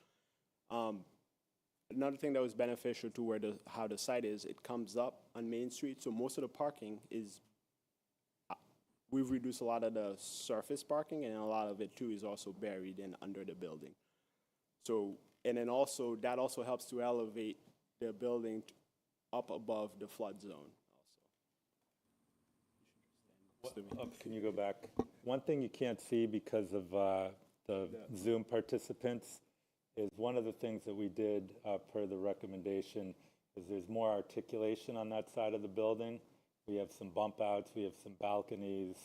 Another thing that was beneficial to where how the site is, it comes up on Main Street, so most of the parking is, we've reduced a lot of the surface parking, and a lot of it too is also buried in under the building. So, and then also, that also helps to elevate the building up above the flood zone. Can you go back? One thing you can't see because of the Zoom participants is one of the things that we did per the recommendation is there's more articulation on that side of the building. We have some bump outs, we have some balconies,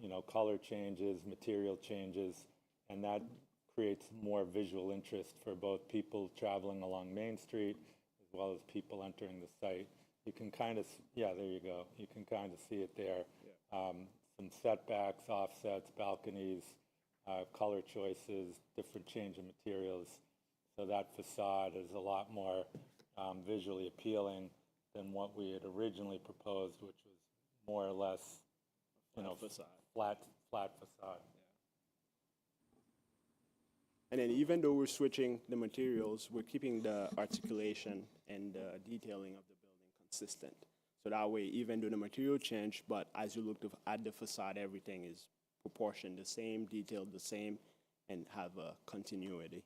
you know, color changes, material changes, and that creates more visual interest for both people traveling along Main Street as well as people entering the site. You can kind of, yeah, there you go. You can kind of see it there. Some setbacks, offsets, balconies, color choices, different change in materials. So that facade is a lot more visually appealing than what we had originally proposed, which was more or less, you know, flat facade. And then even though we're switching the materials, we're keeping the articulation and the detailing of the building consistent. So that way, even though the material changed, but as you look at the facade, everything is proportioned the same, detailed the same, and have a continuity.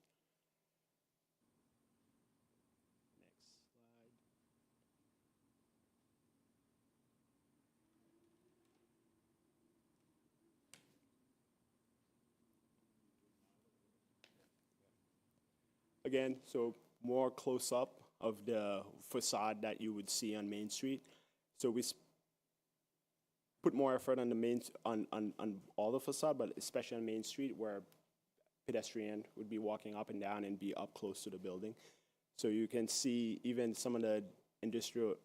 Again, so more close-up of the facade that you would see on Main Street. So we put more effort on the on all the facade, but especially on Main Street where pedestrian would be walking up and down and be up close to the building. So you can see even some of the industrial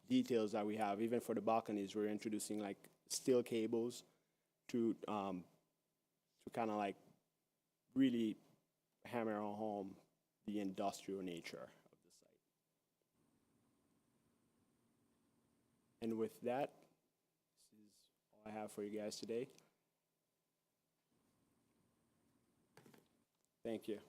details that we have. Even for the balconies, we're introducing like steel cables to kind of like really hammer home the industrial nature of the site. And with that, this is all I have for you guys today. Thank you.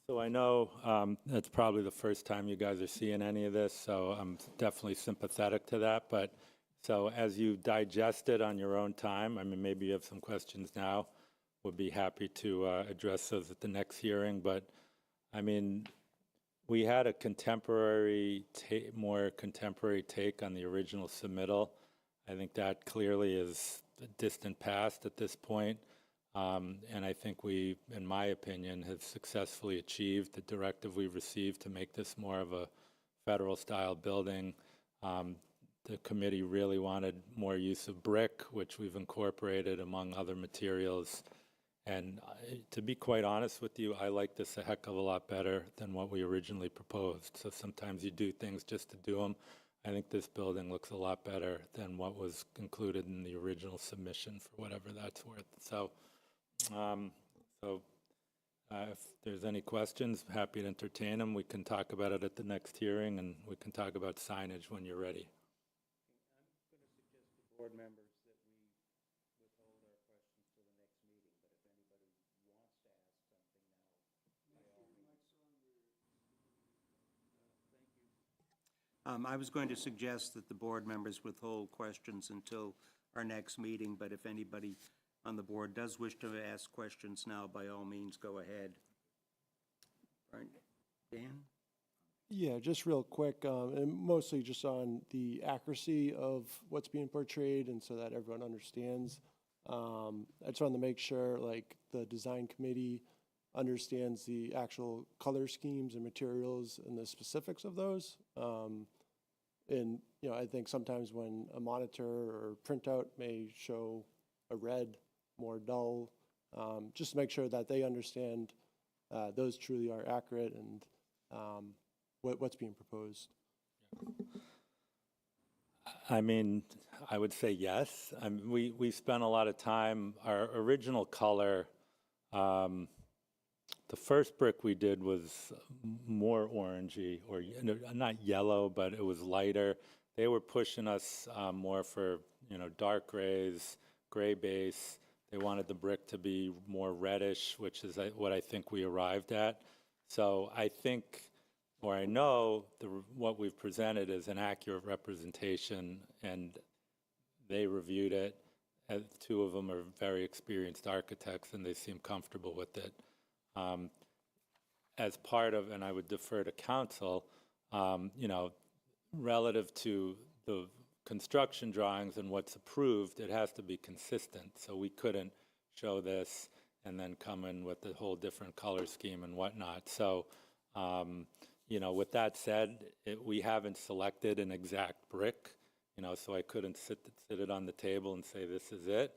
So I know that's probably the first time you guys are seeing any of this, so I'm definitely sympathetic to that. But so as you digest it on your own time, I mean, maybe you have some questions now. Would be happy to address those at the next hearing. But I mean, we had a more contemporary take on the original submittal. I think that clearly is a distant past at this point. And I think we, in my opinion, have successfully achieved the directive we received to make this more of a federal-style building. The committee really wanted more use of brick, which we've incorporated among other materials. And to be quite honest with you, I like this a heck of a lot better than what we originally proposed. So sometimes you do things just to do them. I think this building looks a lot better than what was included in the original submission, for whatever that's worth. So. If there's any questions, happy to entertain them. We can talk about it at the next hearing, and we can talk about signage when you're ready. I'm going to suggest to board members that we withhold our questions till the next meeting, but if anybody wants to ask something now, by all means. Thank you. I was going to suggest that the board members withhold questions until our next meeting, but if anybody on the board does wish to ask questions now, by all means, go ahead. All right. Dan? Yeah, just real quick, and mostly just on the accuracy of what's being portrayed and so that everyone understands. I just wanted to make sure like the design committee understands the actual color schemes and materials and the specifics of those. And, you know, I think sometimes when a monitor or printout may show a red, more dull, just to make sure that they understand those truly are accurate and what's being proposed. I mean, I would say yes. I mean, we spent a lot of time, our original color, the first brick we did was more orangey, or not yellow, but it was lighter. They were pushing us more for, you know, dark grays, gray base. They wanted the brick to be more reddish, which is what I think we arrived at. So I think, or I know, what we've presented is an accurate representation, and they reviewed it. Two of them are very experienced architects, and they seem comfortable with it. As part of, and I would defer to council, you know, relative to the construction drawings and what's approved, it has to be consistent. So we couldn't show this and then come in with a whole different color scheme and whatnot. So, you know, with that said, we haven't selected an exact brick, you know, so I couldn't sit it on the table and say this is it.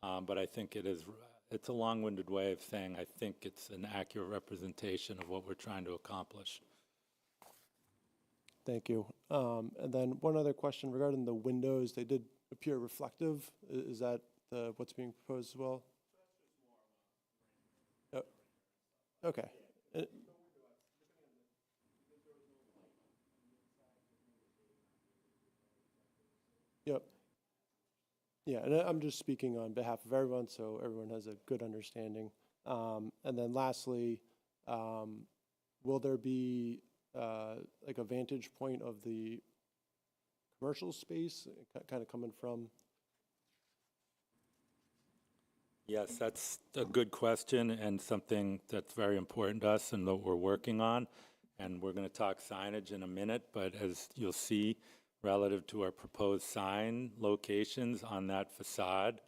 But I think it's a long-winded way of saying I think it's an accurate representation of what we're trying to accomplish. Thank you. And then one other question regarding the windows, they did appear reflective. Is that what's being proposed as well? Oh, okay. Yep. Yeah, and I'm just speaking on behalf of everyone, so everyone has a good understanding. And then lastly, will there be like a vantage point of the commercial space kind of coming from? Yes, that's a good question and something that's very important to us and that we're working on. And we're going to talk signage in a minute, but as you'll see, relative to our proposed sign locations on that facade,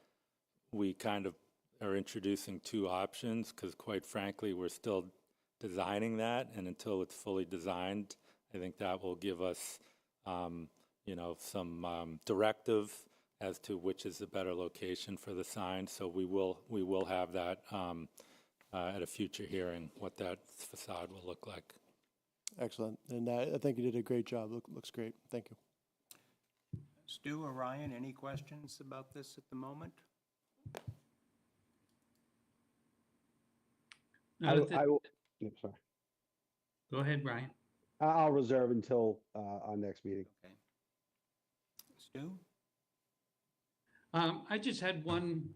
we kind of are introducing two options because quite frankly, we're still designing that. And until it's fully designed, I think that will give us, you know, some directive as to which is the better location for the sign. So we will have that at a future hearing, what that facade will look like. Excellent. And I think you did a great job. Looks great. Thank you. Stu or Ryan, any questions about this at the moment? I will, sorry. Go ahead, Brian. I'll reserve until our next meeting. Okay. Stu? I just had one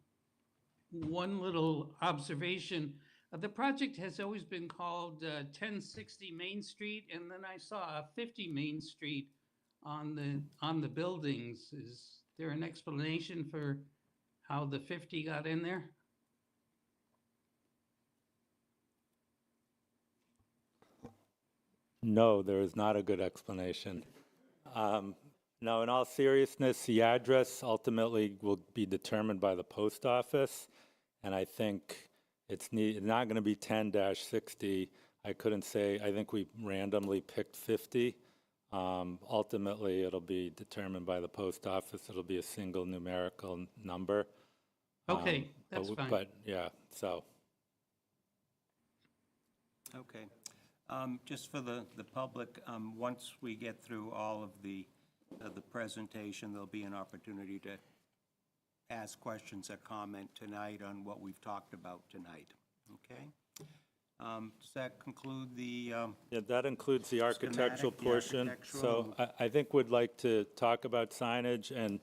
little observation. The project has always been called 1060 Main Street, and then I saw 50 Main Street on the buildings. Is there an explanation for how the 50 got in there? No, there is not a good explanation. No, in all seriousness, the address ultimately will be determined by the post office, and I think it's not going to be 10-60. I couldn't say. I think we randomly picked 50. Ultimately, it'll be determined by the post office. It'll be a single numerical number. Okay, that's fine. But yeah, so. Okay. Just for the public, once we get through all of the presentation, there'll be an opportunity to ask questions or comment tonight on what we've talked about tonight. Okay? Does that conclude the Yeah, that includes the architectural schematic, the portion. architectural, So I think we'd like to talk about signage, and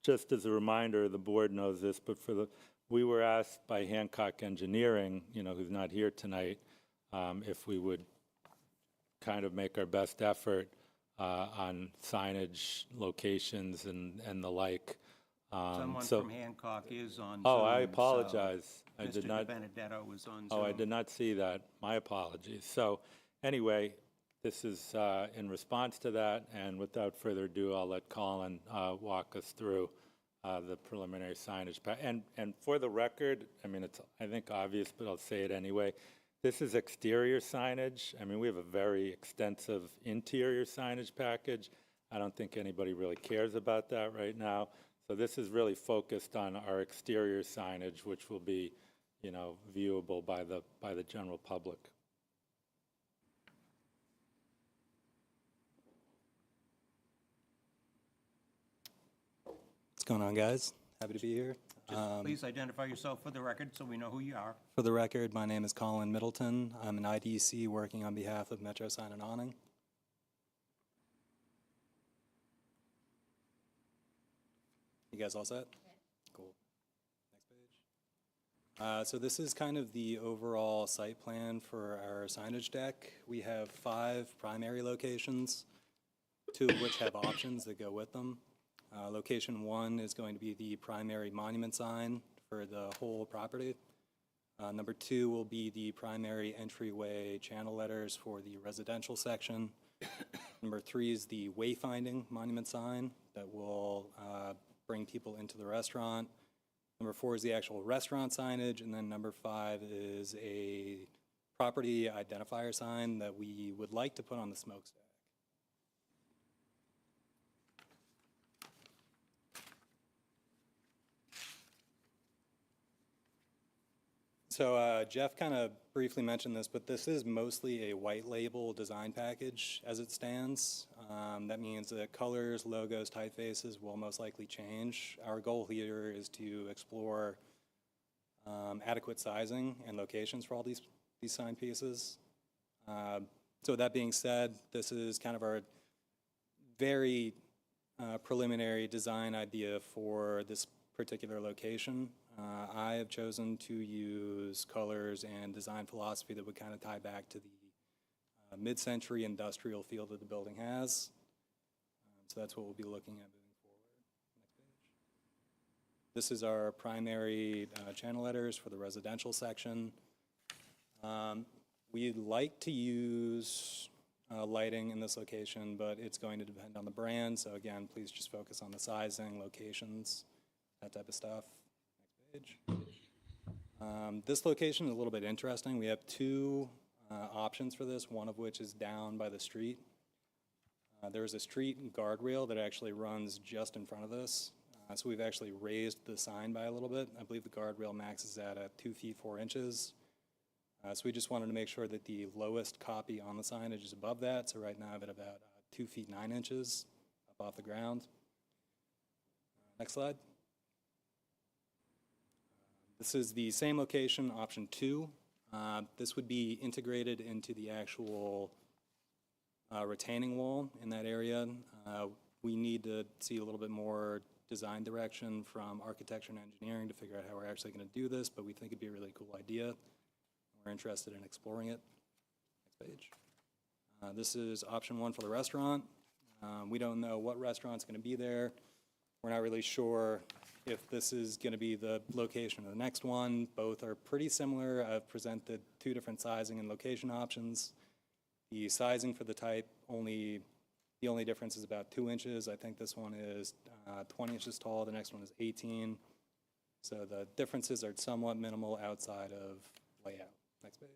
just as a reminder, the board knows this, but we were asked by Hancock Engineering, you know, who's not here tonight, if we would kind of make our best effort on signage, locations, and the like. someone from Hancock is on Zoom? Oh, I so apologize. I did Mr. not. Benedetto was on Zoom. Oh, I did not see that. My apologies. So anyway, this is in response to that, and without further ado, I'll let Colin walk us through the preliminary signage. And for the record, I mean, it's, I think, obvious, but I'll say it anyway. This is exterior signage. I mean, we have a very extensive interior signage package. I don't think anybody really cares about that right now. So this is really focused on our exterior signage, which will be, you know, viewable by the general public. What's going on, guys? Happy to be here. Just please identify yourself for the record so we know who you are. For the record, my name is Colin Middleton. I'm an IDC working on behalf of Metro Sign and Awning. You guys all set? Yeah. Cool. Next page. So this is kind of the overall site plan for our signage deck. We have 5 primary locations, 2 of which have options that go with them. Location 1 is going to be the primary monument sign for the whole property. Number 2 will be the primary entryway channel letters for the residential section. Number 3 is the wayfinding monument sign that will bring people into the restaurant. Number 4 is the actual restaurant signage, and then number 5 is a property identifier sign that we would like to put on the smokestack. So Jeff kind of briefly mentioned this, but this is mostly a white label design package as it stands. That means that colors, logos, typefaces will most likely change. Our goal here is to explore adequate sizing and locations for all these sign pieces. So with that being said, this is kind of our very preliminary design idea for this particular location. I have chosen to use colors and design philosophy that would kind of tie back to the mid-century industrial feel that the building has. So that's what we'll be looking at moving forward. Next page. This is our primary channel letters for the residential section. We'd like to use lighting in this location, but it's going to depend on the brand. So again, please just focus on the sizing, locations, that type of stuff. Next page. This location is a little bit interesting. We have two options for this, one of which is down by the street. There is a street guardrail that actually runs just in front of this. So we've actually raised the sign by a little bit. I believe the guardrail maxes out at 2 feet 4 inches. So we just wanted to make sure that the lowest copy on the signage is above that. So right now I have it about 2 feet 9 inches up off the ground. Next slide. This is the same location, option 2. This would be integrated into the actual retaining wall in that area. We need to see a little bit more design direction from architecture and engineering to figure out how we're actually going to do this, but we think it'd be a really cool idea. We're interested in exploring it. Next page. This is option 1 for the restaurant. We don't know what restaurant's going to be there. We're not really sure if this is going to be the location of the next one. Both are pretty similar. I've presented 2 different sizing and location options. The sizing for the type, the only difference is about 2 inches. I think this one is 20 inches tall. The next one is 18. So the differences are somewhat minimal outside of layout. Next page.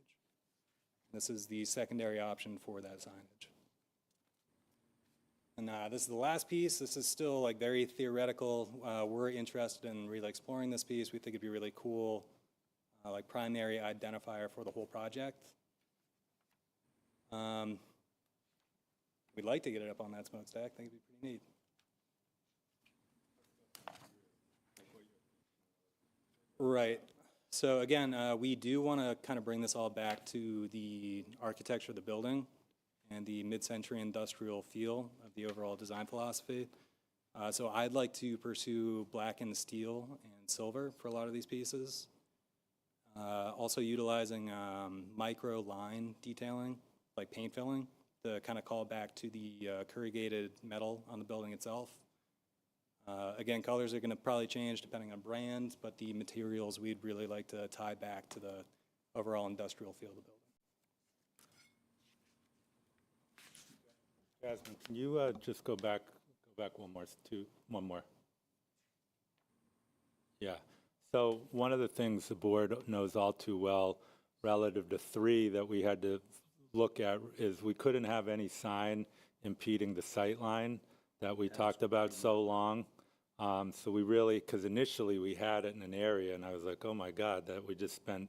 This is the secondary option for that signage. And this is the last piece. This is still like very theoretical. We're interested in really exploring this piece. We think it'd be really cool, like primary identifier for the whole project. We'd like to get it up on that smokestack. I think it'd be pretty neat. Right. So again, we do want to kind of bring this all back to the architecture of the building and the mid-century industrial feel of the overall design philosophy. So I'd like to pursue black and steel and silver for a lot of these pieces. Also utilizing micro line detailing, like paint filling, to kind of call back to the corrugated metal on the building itself. Again, colors are going to probably change depending on brand, but the materials we'd really like to tie back to the overall industrial feel of the building. Jasmine, can you just go back one more? Yeah. So one of the things the board knows all too well relative to 3 that we had to look at is we couldn't have any sign impeding the sight line that we talked about so long. So we really, because initially we had it in an area and I was like, oh my God, that we just spent,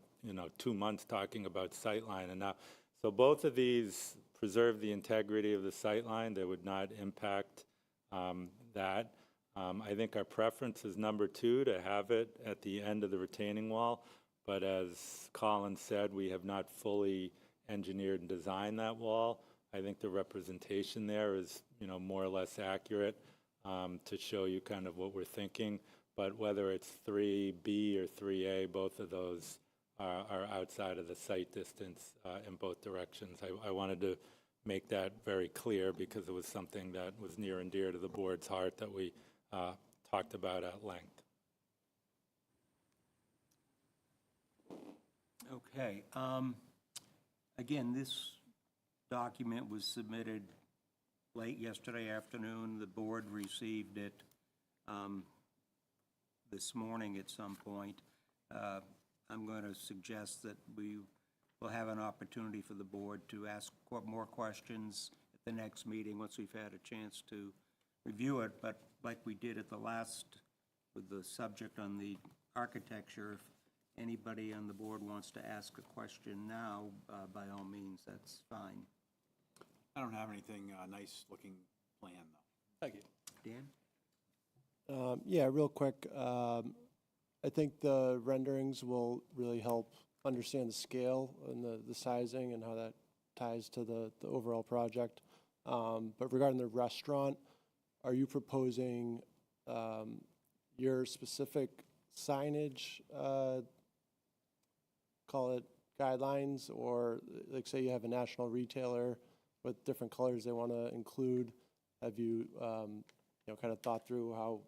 2 months talking about sight line. And now, so both of these preserve the integrity of the sight line. They would not impact that. I think our preference is number 2, to have it at the end of the retaining wall. But as Colin said, we have not fully engineered and designed that wall. I think the representation there is, more or less accurate to show you kind of what we're thinking. But whether it's 3B or 3A, both of those are outside of the sight distance in both directions. I wanted to make that very clear because it was something that was near and dear to the board's heart that we talked about at length. Okay. Again, this document was submitted late yesterday afternoon. The board received it this morning at some point. I'm going to suggest that we will have an opportunity for the board to ask more questions at the next meeting once we've had a chance to review it. But like we did at the last with the subject on the architecture, anybody on the board wants to ask a question now, by all means, that's fine. I don't have anything, nice-looking plan, though. Thank you. Dan? Yeah, real quick, I think the renderings will really help understand the scale and the sizing and how that ties to the overall project. But regarding the restaurant, are you proposing your specific signage, call it guidelines, or like say you have a national retailer with different colors they want to include? Have you, kind of thought through how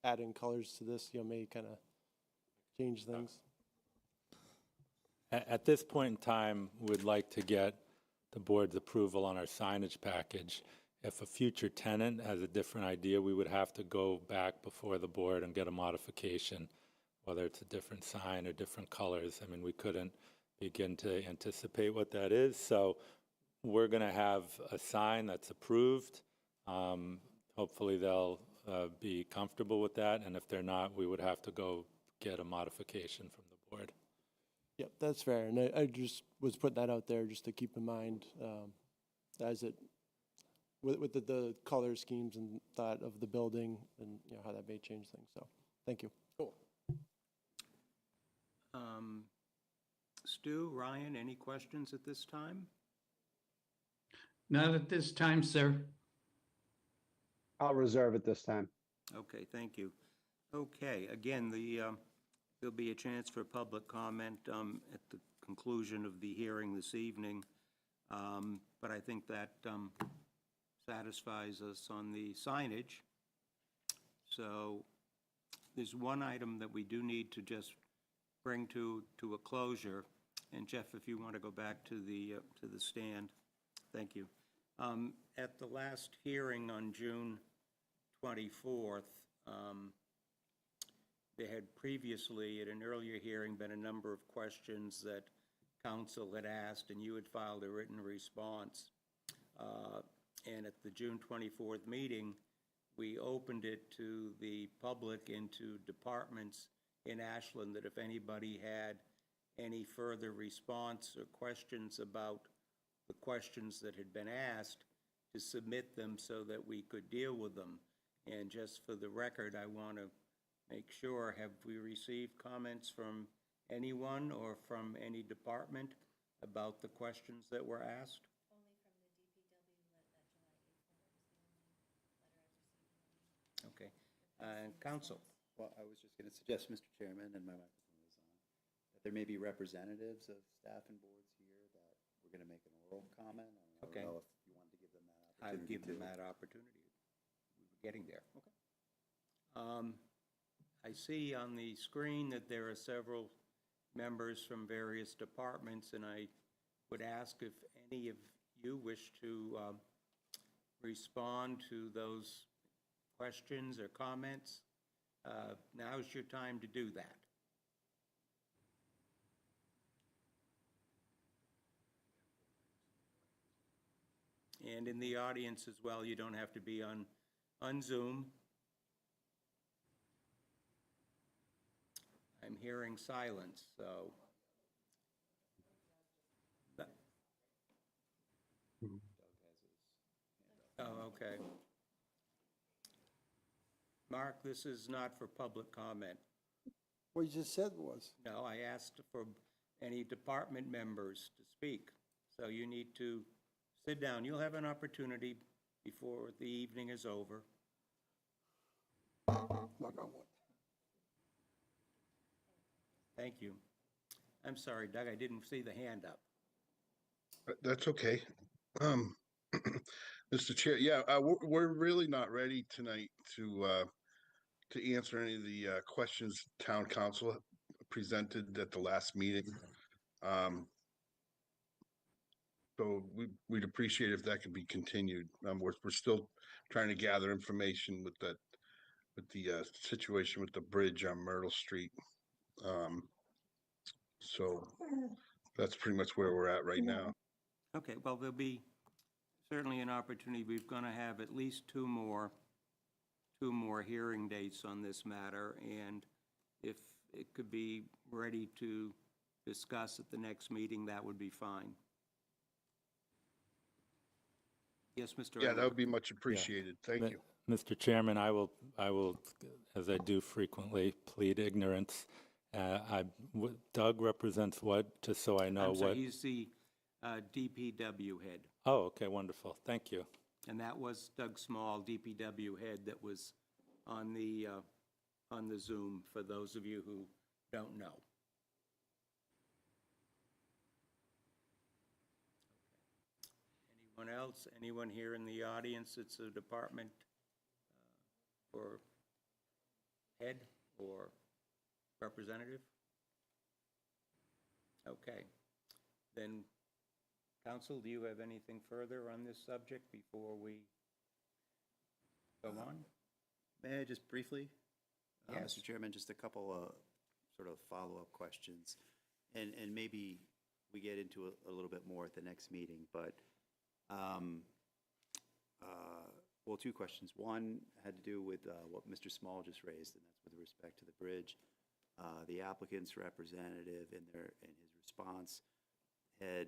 adding colors to this, may kind of change things? At this point in time, we'd like to get the board's approval on our signage package. If a future tenant has a different idea, we would have to go back before the board and get a modification, whether it's a different sign or different colors. I mean, we couldn't begin to anticipate what that is. So we're going to have a sign that's approved. Hopefully they'll be comfortable with that. And if they're not, we would have to go get a modification from the board. Yep, that's fair. And I just was putting that out there just to keep in mind as it, with the color schemes and thought of the building and, how that may change things. So, thank you. Cool. Stu, Ryan, any questions at this time? Not at this time, sir. I'll reserve it this time. Okay, thank you. Okay, again, there'll be a chance for public comment at the conclusion of the hearing this evening, but I think that satisfies us on the signage. So there's one item that we do need to just bring to a closure, and Jeff, if you want to go back to the stand, thank you. At the last hearing on June 24th, there had previously, at an earlier hearing, been a number of questions that council had asked, and you had filed a written response. And at the June 24th meeting, we opened it to the public and to departments in Ashland that if anybody had any further response or questions about the questions that had been asked, to submit them so that we could deal with them. And just for the record, I want to make sure, have we received comments from anyone or from any department about the questions that were asked? Okay. Council? Well, I was just going to suggest, Mr. Chairman, and my microphone is on, that there may be representatives of staff and boards here that we're going to make an oral comment. I Okay. don't know if you wanted to give them that opportunity. I would give them too. that opportunity. We're getting there. Okay. I see on the screen that there are several members from various departments, and I would ask if any of you wish to respond to those questions or comments. Now's your time to do that. And in the audience as well, you don't have to be on Zoom. I'm hearing silence, so. Oh, okay. Mark, this is not for public comment. What you just said was. No, I asked for any department members to speak. So you need to sit down. You'll have an opportunity before the evening is over. Thank you. I'm sorry, Doug, I didn't see the hand up. That's okay. Mr. Chair, yeah, we're really not ready tonight to answer any of the questions town council presented at the last meeting. So we'd appreciate if that could be continued. We're still trying to gather information with the situation with the bridge on Myrtle Street. So that's pretty much where we're at right now. Okay, well, there'll be certainly an opportunity. We're going to have at least two more hearing dates on this matter, and if it could be ready to discuss at the next meeting, that would be fine. Yes, Mr. Yeah, that Engler? would be much appreciated. Thank you. Mr. Chairman, I will, as I do frequently, plead ignorance. Doug represents what, just so I know I'm sorry, what? he's the DPW head. Oh, okay, wonderful. Thank you. And that was Doug Small, DPW head, that was on the Zoom, for those of you who don't know. Anyone else? Anyone here in the audience? It's a department or head or representative? Okay. Then, council, do you have anything further on this subject before we go on? May I just briefly? Yes. Mr. Chairman, just a couple of sort of follow-up questions. And maybe we get into a little bit more at the next meeting, but, well, two questions. One had to do with what Mr. Small just raised, and that's with respect to the bridge. The applicant's representative in his response had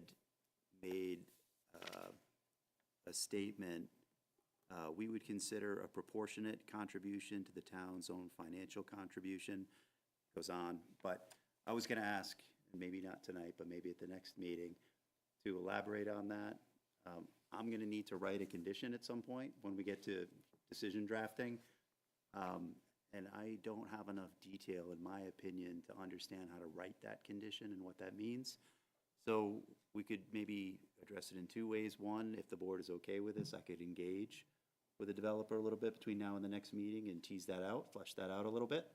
made a statement, we would consider a proportionate contribution to the town's own financial contribution, goes on. But I was going to ask, maybe not tonight, but maybe at the next meeting, to elaborate on that. I'm going to need to write a condition at some point when we get to decision drafting. And I don't have enough detail, in my opinion, to understand how to write that condition and what that means. So we could maybe address it in two ways. One, if the board is okay with this, I could engage with the developer a little bit between now and the next meeting and tease that out, flesh that out a little bit.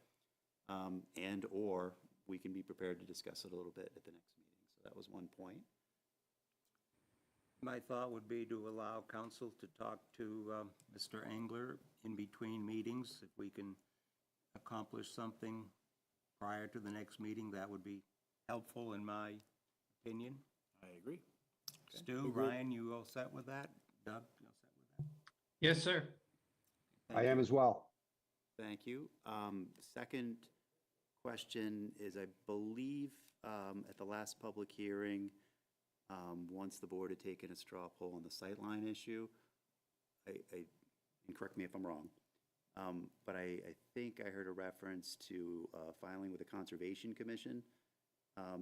And or we can be prepared to discuss it a little bit at the next meeting. So that was one point. My thought would be to allow council to talk to Mr. Engler in between meetings. If we can accomplish something prior to the next meeting, that would be helpful in my opinion. I agree. Stu, Ryan, you all set with that? Doug, you all set with that? Yes, sir. I am as well. Thank you. Second question is, I believe at the last public hearing, once the board had taken a straw poll on the sightline issue, and correct me if I'm wrong, but I think I heard a reference to filing with the Conservation Commission.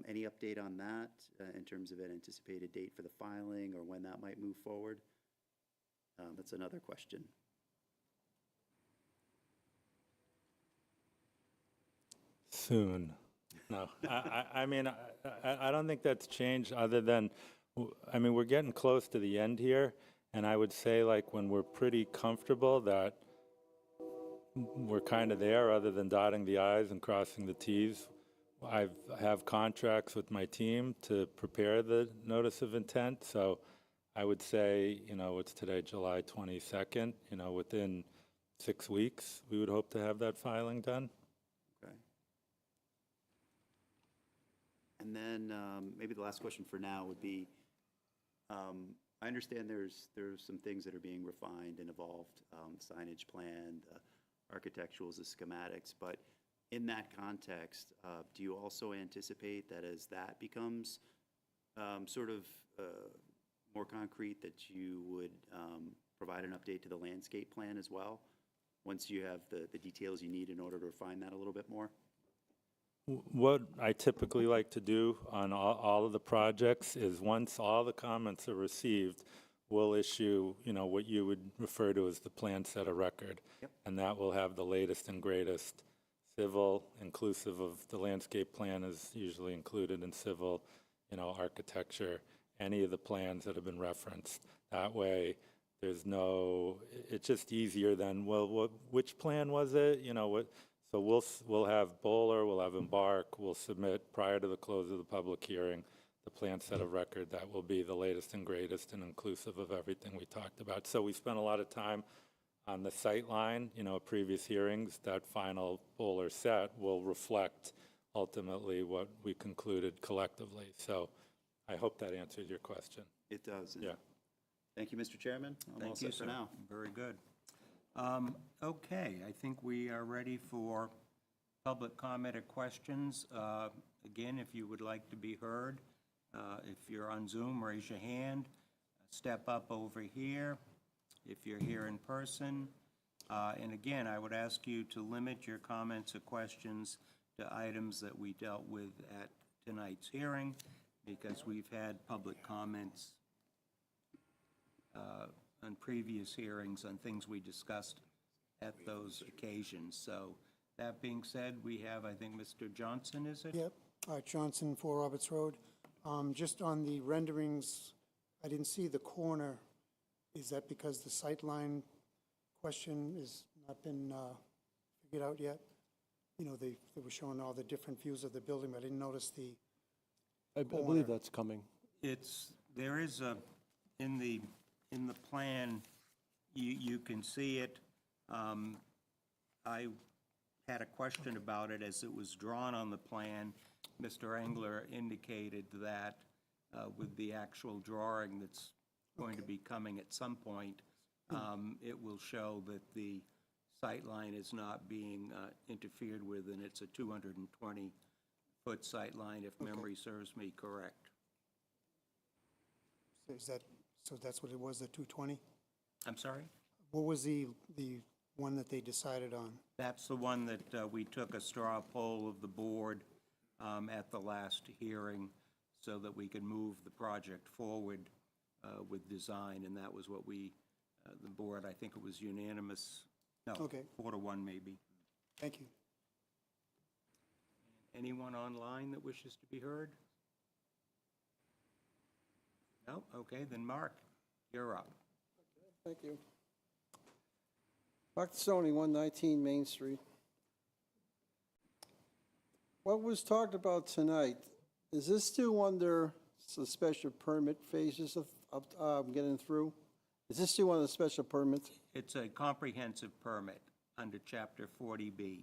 Any update on that in terms of an anticipated date for the filing or when that might move forward? That's another question. Soon. No, I mean, I don't think that's changed other than, I mean, we're getting close to the end here. And I would say, like, when we're pretty comfortable that we're kind of there, other than dotting the i's and crossing the t's, I have contracts with my team to prepare the notice of intent. So I would say, you know, it's today, July 22nd, you know, within 6 weeks, we would hope to have that filing done. Okay. And then maybe the last question for now would be, I understand there's some things that are being refined and evolved, signage plan, the architecturals, the schematics, but in that context, do you also anticipate that as that becomes sort of more concrete, that you would provide an update to the landscape plan as well, once you have the details you need in order to refine that a little bit more? What I typically like to do on all of the projects is once all the comments are received, we'll issue, you know, what you would refer to as the plan set of record. Yep. And that will have the latest and greatest civil, inclusive of the landscape plan is usually included in civil, you know, architecture, any of the plans that have been referenced. That way, there's no, it's just easier than, well, which plan was it? You know, what? So we'll have Bowler, we'll have Embark, we'll submit prior to the close of the public hearing the plan set of record that will be the latest and greatest and inclusive of everything we talked about. So we spent a lot of time on the sight line, you know, previous hearings. That final Bowler set will reflect ultimately what we concluded collectively. So I hope that answers your question. It does. Yeah. Thank you, Mr. Chairman. I'm all Thank you, set for sir. now. Very good. Okay, I think we are ready for public comment or questions. Again, if you would like to be heard, if you're on Zoom, raise your hand. Step up over here if you're here in person. And again, I would ask you to limit your comments or questions to items that we dealt with at tonight's hearing, because we've had public comments on previous hearings on things we discussed at those occasions. So that being said, we have, I think, Mr. Johnson, is it? Yep, Johnson, 4 Roberts Road. Just on the renderings, I didn't see the corner. Is that because the sightline question has not been figured out yet? You know, they were showing all the different views of the building, but I didn't notice the I believe that's coming. There is a, in the plan, you can see it. I had a question about it as it was drawn on the plan. Mr. Engler indicated that with the actual drawing that's going to be coming at some point, it will show that the sight line is not being interfered with, and it's a 220-foot sight line, if memory serves me correct. So that's what it was, the 220? I'm sorry? What was the one that they decided on? That's the one that we took a straw poll of the board at the last hearing so that we could move the project forward with design, and that was what we, the board, I think it was unanimous, no, Okay. 4-1 maybe. Thank you. Anyone online that wishes to be heard? No? Okay, then Mark, you're up. Thank you. Mark Sony, 119 Main Street. What was talked about tonight, is this still under the special permit phases of getting through? Is this still under the special permit? It's a comprehensive permit under Chapter 40B.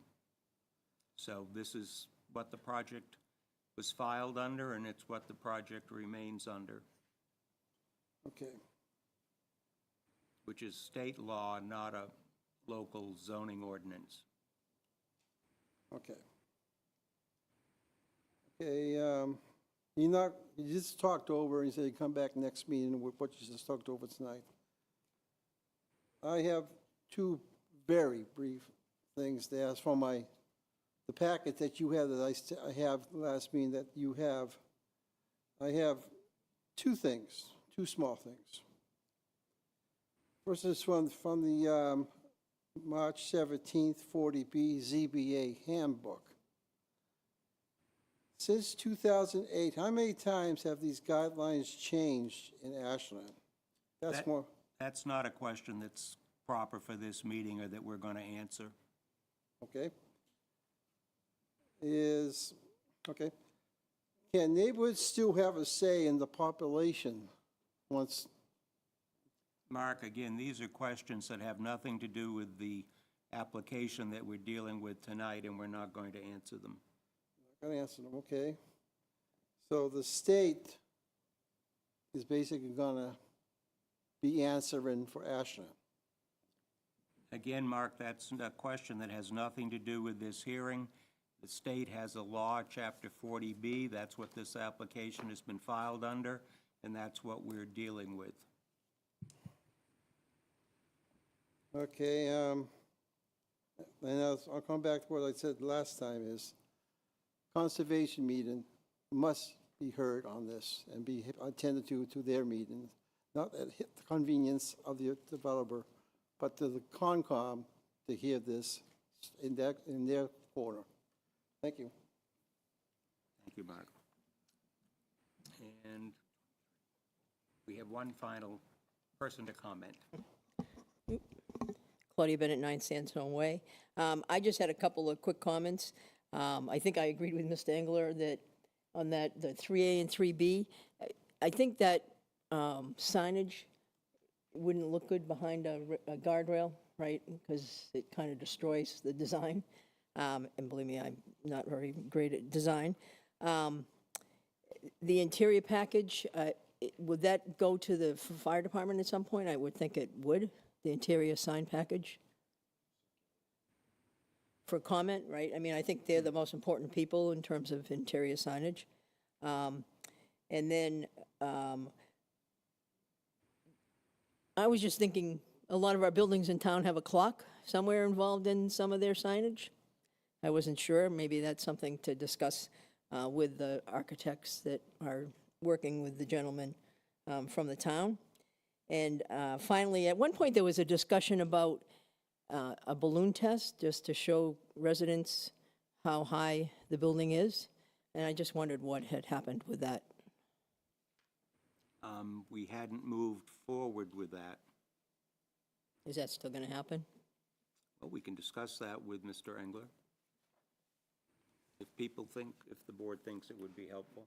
So this is what the project was filed under, and it's what the project remains under, Okay. which is state law, not a local zoning ordinance. Okay. Okay, you just talked over, and you said you come back next meeting with what you just talked over tonight. I have two very brief things to ask from the packet that you have that I have last meeting that you have. I have two things, two small things. First is from the March 17th 40B ZBA handbook. Since 2008, how many times have these guidelines changed in Ashland? That's not a question that's proper for this meeting or that we're going to answer. Okay. Okay. Can neighborhoods still have a say in the population once? Mark, again, these are questions that have nothing to do with the application that we're dealing with tonight, and we're not going to answer them. Not gonna answer them, okay. So the state is basically gonna be answering for Ashland. Again, Mark, that's a question that has nothing to do with this hearing. The state has a law, Chapter 40B. That's what this application has been filed under, and that's what we're dealing with. Okay, and I'll come back to what I said last time is conservation meeting must be heard on this and be attended to their meeting, not at the convenience of the developer, but to the Concom to hear this in their corner. Thank you. Thank you, Mark. And we have one final person to comment. Claudia Bennett, 9 Sandstone Way. I just had a couple of quick comments. I think I agreed with Mr. Engler that on the 3A and 3B, I think that signage wouldn't look good behind a guardrail, right? Because it kind of destroys the design. And believe me, I'm not very great at design. The interior package, would that go to the fire department at some point? I would think it would, the interior sign package. for comment, right? I mean, I think they're the most important people in terms of interior signage. And then I was just thinking, a lot of our buildings in town have a clock somewhere involved in some of their signage. I wasn't sure, maybe that's something to discuss with the architects that are working with the gentleman from the town. And finally, at one point, there was a discussion about a balloon test, just to show residents how high the building is. And I just wondered what had happened with that. We hadn't moved forward with that. Is that still going to happen? Well, we can discuss that with Mr. Engler. If the board thinks it would be helpful.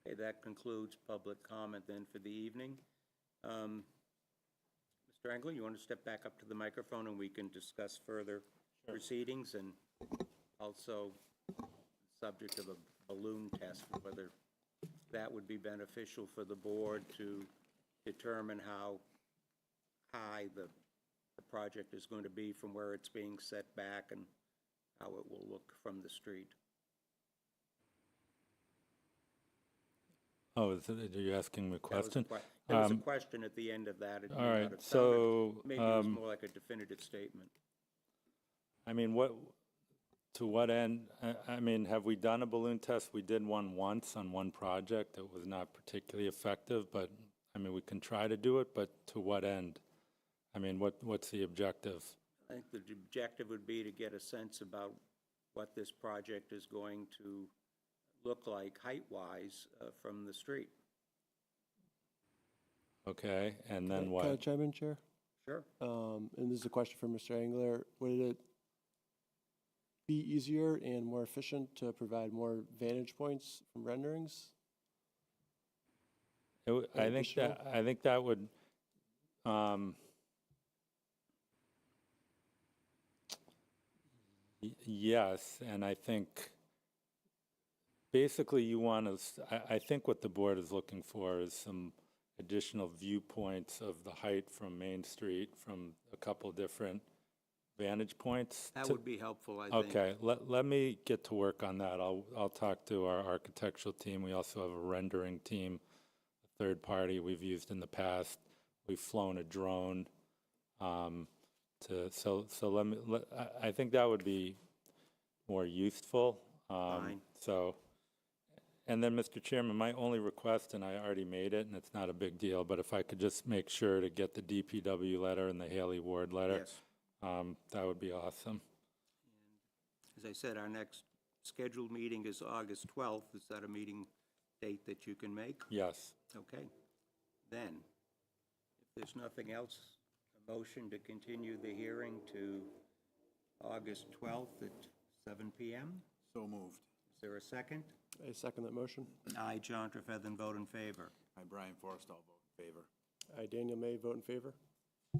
Okay, that concludes public comment then for the evening. Mr. Engler, you want to step back up to the microphone and we can discuss further proceedings, and also the subject of a balloon test, whether that would be beneficial for the board to determine how high the project is going to be from where it's being set back and how it will look from the street. Oh, are you asking me a question? There was a question at the end of that. It may All not right, have so, sounded- maybe it was more like a definitive statement. I mean, to what end? I mean, have we done a balloon test? We did one once on one project. It was not particularly effective, but, I mean, we can try to do it, but to what end? I mean, what's the objective? I think the objective would be to get a sense about what this project is going to look like height-wise from the street. Okay, and then Can I what? chime in, Chair? Sure. And this is a question for Mr. Engler. Would it be easier and more efficient to provide more vantage points from renderings? I think that would, yes, and I think basically you want to, I think what the board is looking for is some additional viewpoints of the height from Main Street from a couple different vantage points. That would be helpful, I think. Okay, let me get to work on that. I'll talk to our architectural team. We also have a rendering team, a third party we've used in the past. We've flown a drone. I think that would be more useful. Fine. So, and then, Mr. Chairman, my only request, and I already made it, and it's not a big deal, but if I could just make sure to get the DPW letter and the Haley Ward letter, Yes. that would be awesome. As I said, our next scheduled meeting is August 12th. Is that a meeting date that you can make? Yes. Okay. Then, if there's nothing else, a motion to continue the hearing to August 12th at 7 p.m.? So moved. Is there a second? I second that motion. Aye, John Trefethan, vote in favor. Hi, Brian Forrest, I'll vote in favor. I, Daniel May, vote in favor.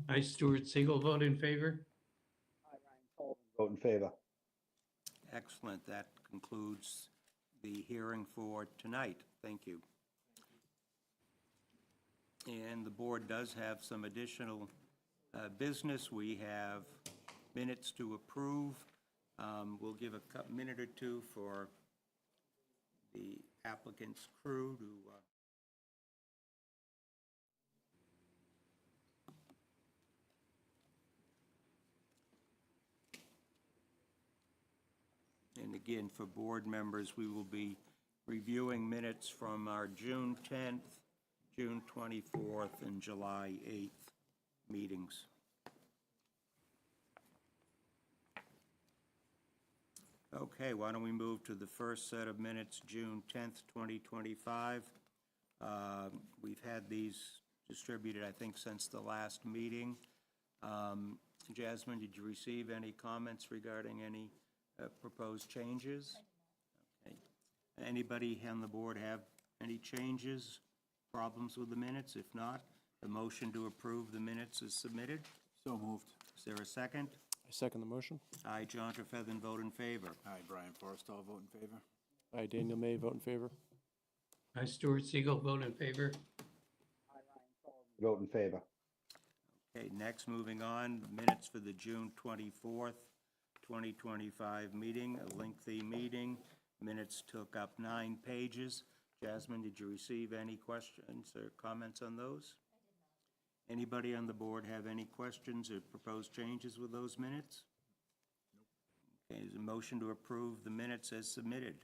I, Stuart Siegel, vote in favor. Vote in favor. Excellent. That concludes the hearing for tonight. Thank you. And the board does have some additional business. We have minutes to approve. We'll give a minute or two for the applicant's crew to and again, for board members, we will be reviewing minutes from our June 10th, June 24th, and July 8th meetings. Okay, why don't we move to the first set of minutes, June 10th, 2025. We've had these distributed, I think, since the last meeting. Jasmine, did you receive any comments regarding any proposed changes? Okay. Anybody on the board have any changes, problems with the minutes? If not, the motion to approve the minutes is submitted. So moved. Is there a second? I second the motion. I, John Trefethan, vote in favor. Aye, Brian Forrestall, vote in favor. I, Daniel May, vote in favor. I, Stuart Siegel, vote in favor. Vote in favor. Okay, next, moving on, minutes for the June 24th, 2025 meeting, a lengthy meeting. Minutes took up 9 pages. Jasmine, did you receive any questions or comments on those? Anybody on the board have any questions or proposed changes with those minutes? Okay, is a motion to approve the minutes as submitted?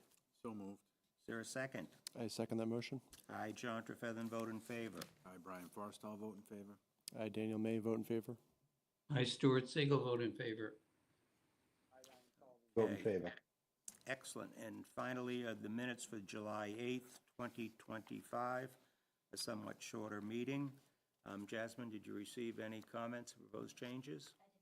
So moved. Is there a second? I second that motion. I, John Trefethan, vote in favor. Aye, Brian Forrestall, vote in favor. I, Daniel May, vote in favor. I, Stuart Siegel, vote in favor. Vote in Okay. favor. Excellent. And finally, the minutes for July 8th, 2025, a somewhat shorter meeting. Jasmine, did you receive any comments or proposed changes? I did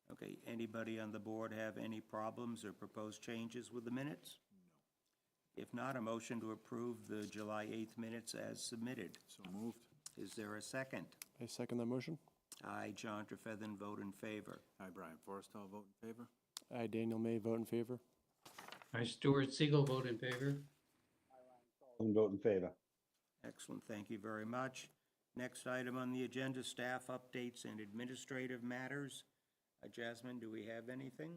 not. Okay, anybody on the board have any problems or proposed changes with the minutes? No. If not, a motion to approve the July 8th minutes as submitted. So moved. Is there a second? I second that motion. I, John Trefethan, vote in favor. Aye, Brian Forrestall, vote in favor. I, Daniel May, vote in favor. I, Stuart Siegel, vote in favor. Vote in favor. Excellent, thank you very much. Next item on the agenda, staff updates and administrative matters. Jasmine, do we have anything?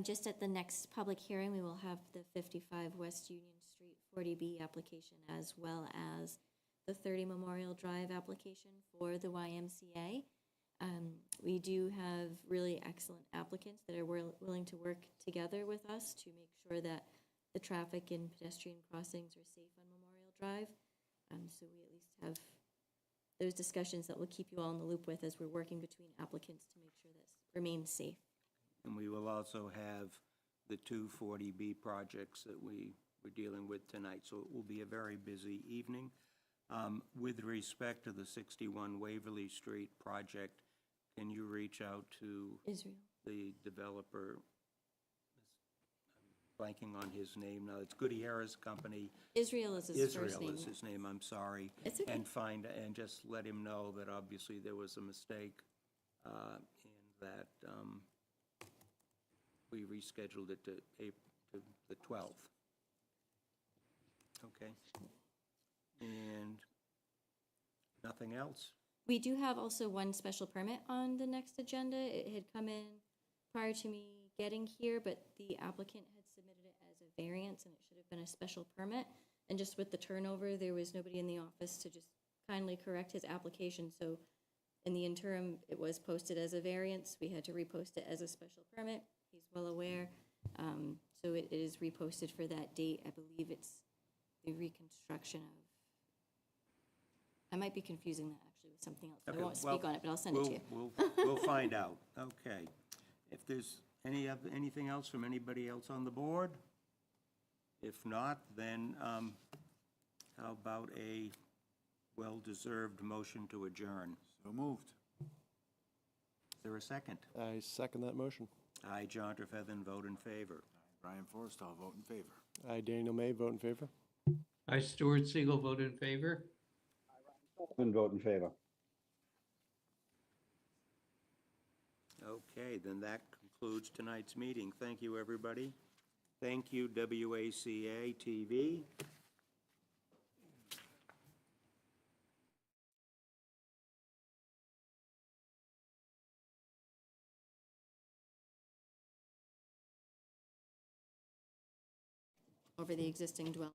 Just at the next public hearing, we will have the 55 West Union Street 40B application, as well as the 30 Memorial Drive application for the YMCA. We do have really excellent applicants that are willing to work together with us to make sure that the traffic and pedestrian crossings are safe on Memorial Drive. So we at least have those discussions that we'll keep you all in the loop with as we're working between applicants to make sure that remains safe. And we will also have the 2 40B projects that we're dealing with tonight, so it will be a very busy evening. With respect to the 61 Waverly Street project, can you reach out to Israel. the developer? I'm blanking on his name now. It's Gutierrez Company. Israel is his first Israel name. is his name, I'm sorry. It's okay. And just let him know that obviously there was a mistake and that we rescheduled it to the 12th. Okay. And nothing else? We do have also one special permit on the next agenda. It had come in prior to me getting here, but the applicant had submitted it as a variance, and it should have been a special permit. And just with the turnover, there was nobody in the office to just kindly correct his application. So in the interim, it was posted as a variance. We had to repost it as a special permit. He's well aware. So it is reposted for that date. I believe it's the reconstruction of, I might be confusing that actually with something else. Okay, I won't speak on it, but I'll send it to you. We'll find out. Okay. If there's anything else from anybody else on the board? If not, then how about a well-deserved motion to adjourn? So moved. Is there a second? I second that motion. I, John Trefethan, vote in favor. Brian Forrestall, vote in favor. I, Daniel May, vote in favor. I, Stuart Siegel, vote in favor. Vote in favor. Okay, then that concludes tonight's meeting. Thank you, everybody. Thank you, WACA-TV. Over the existing dwelling.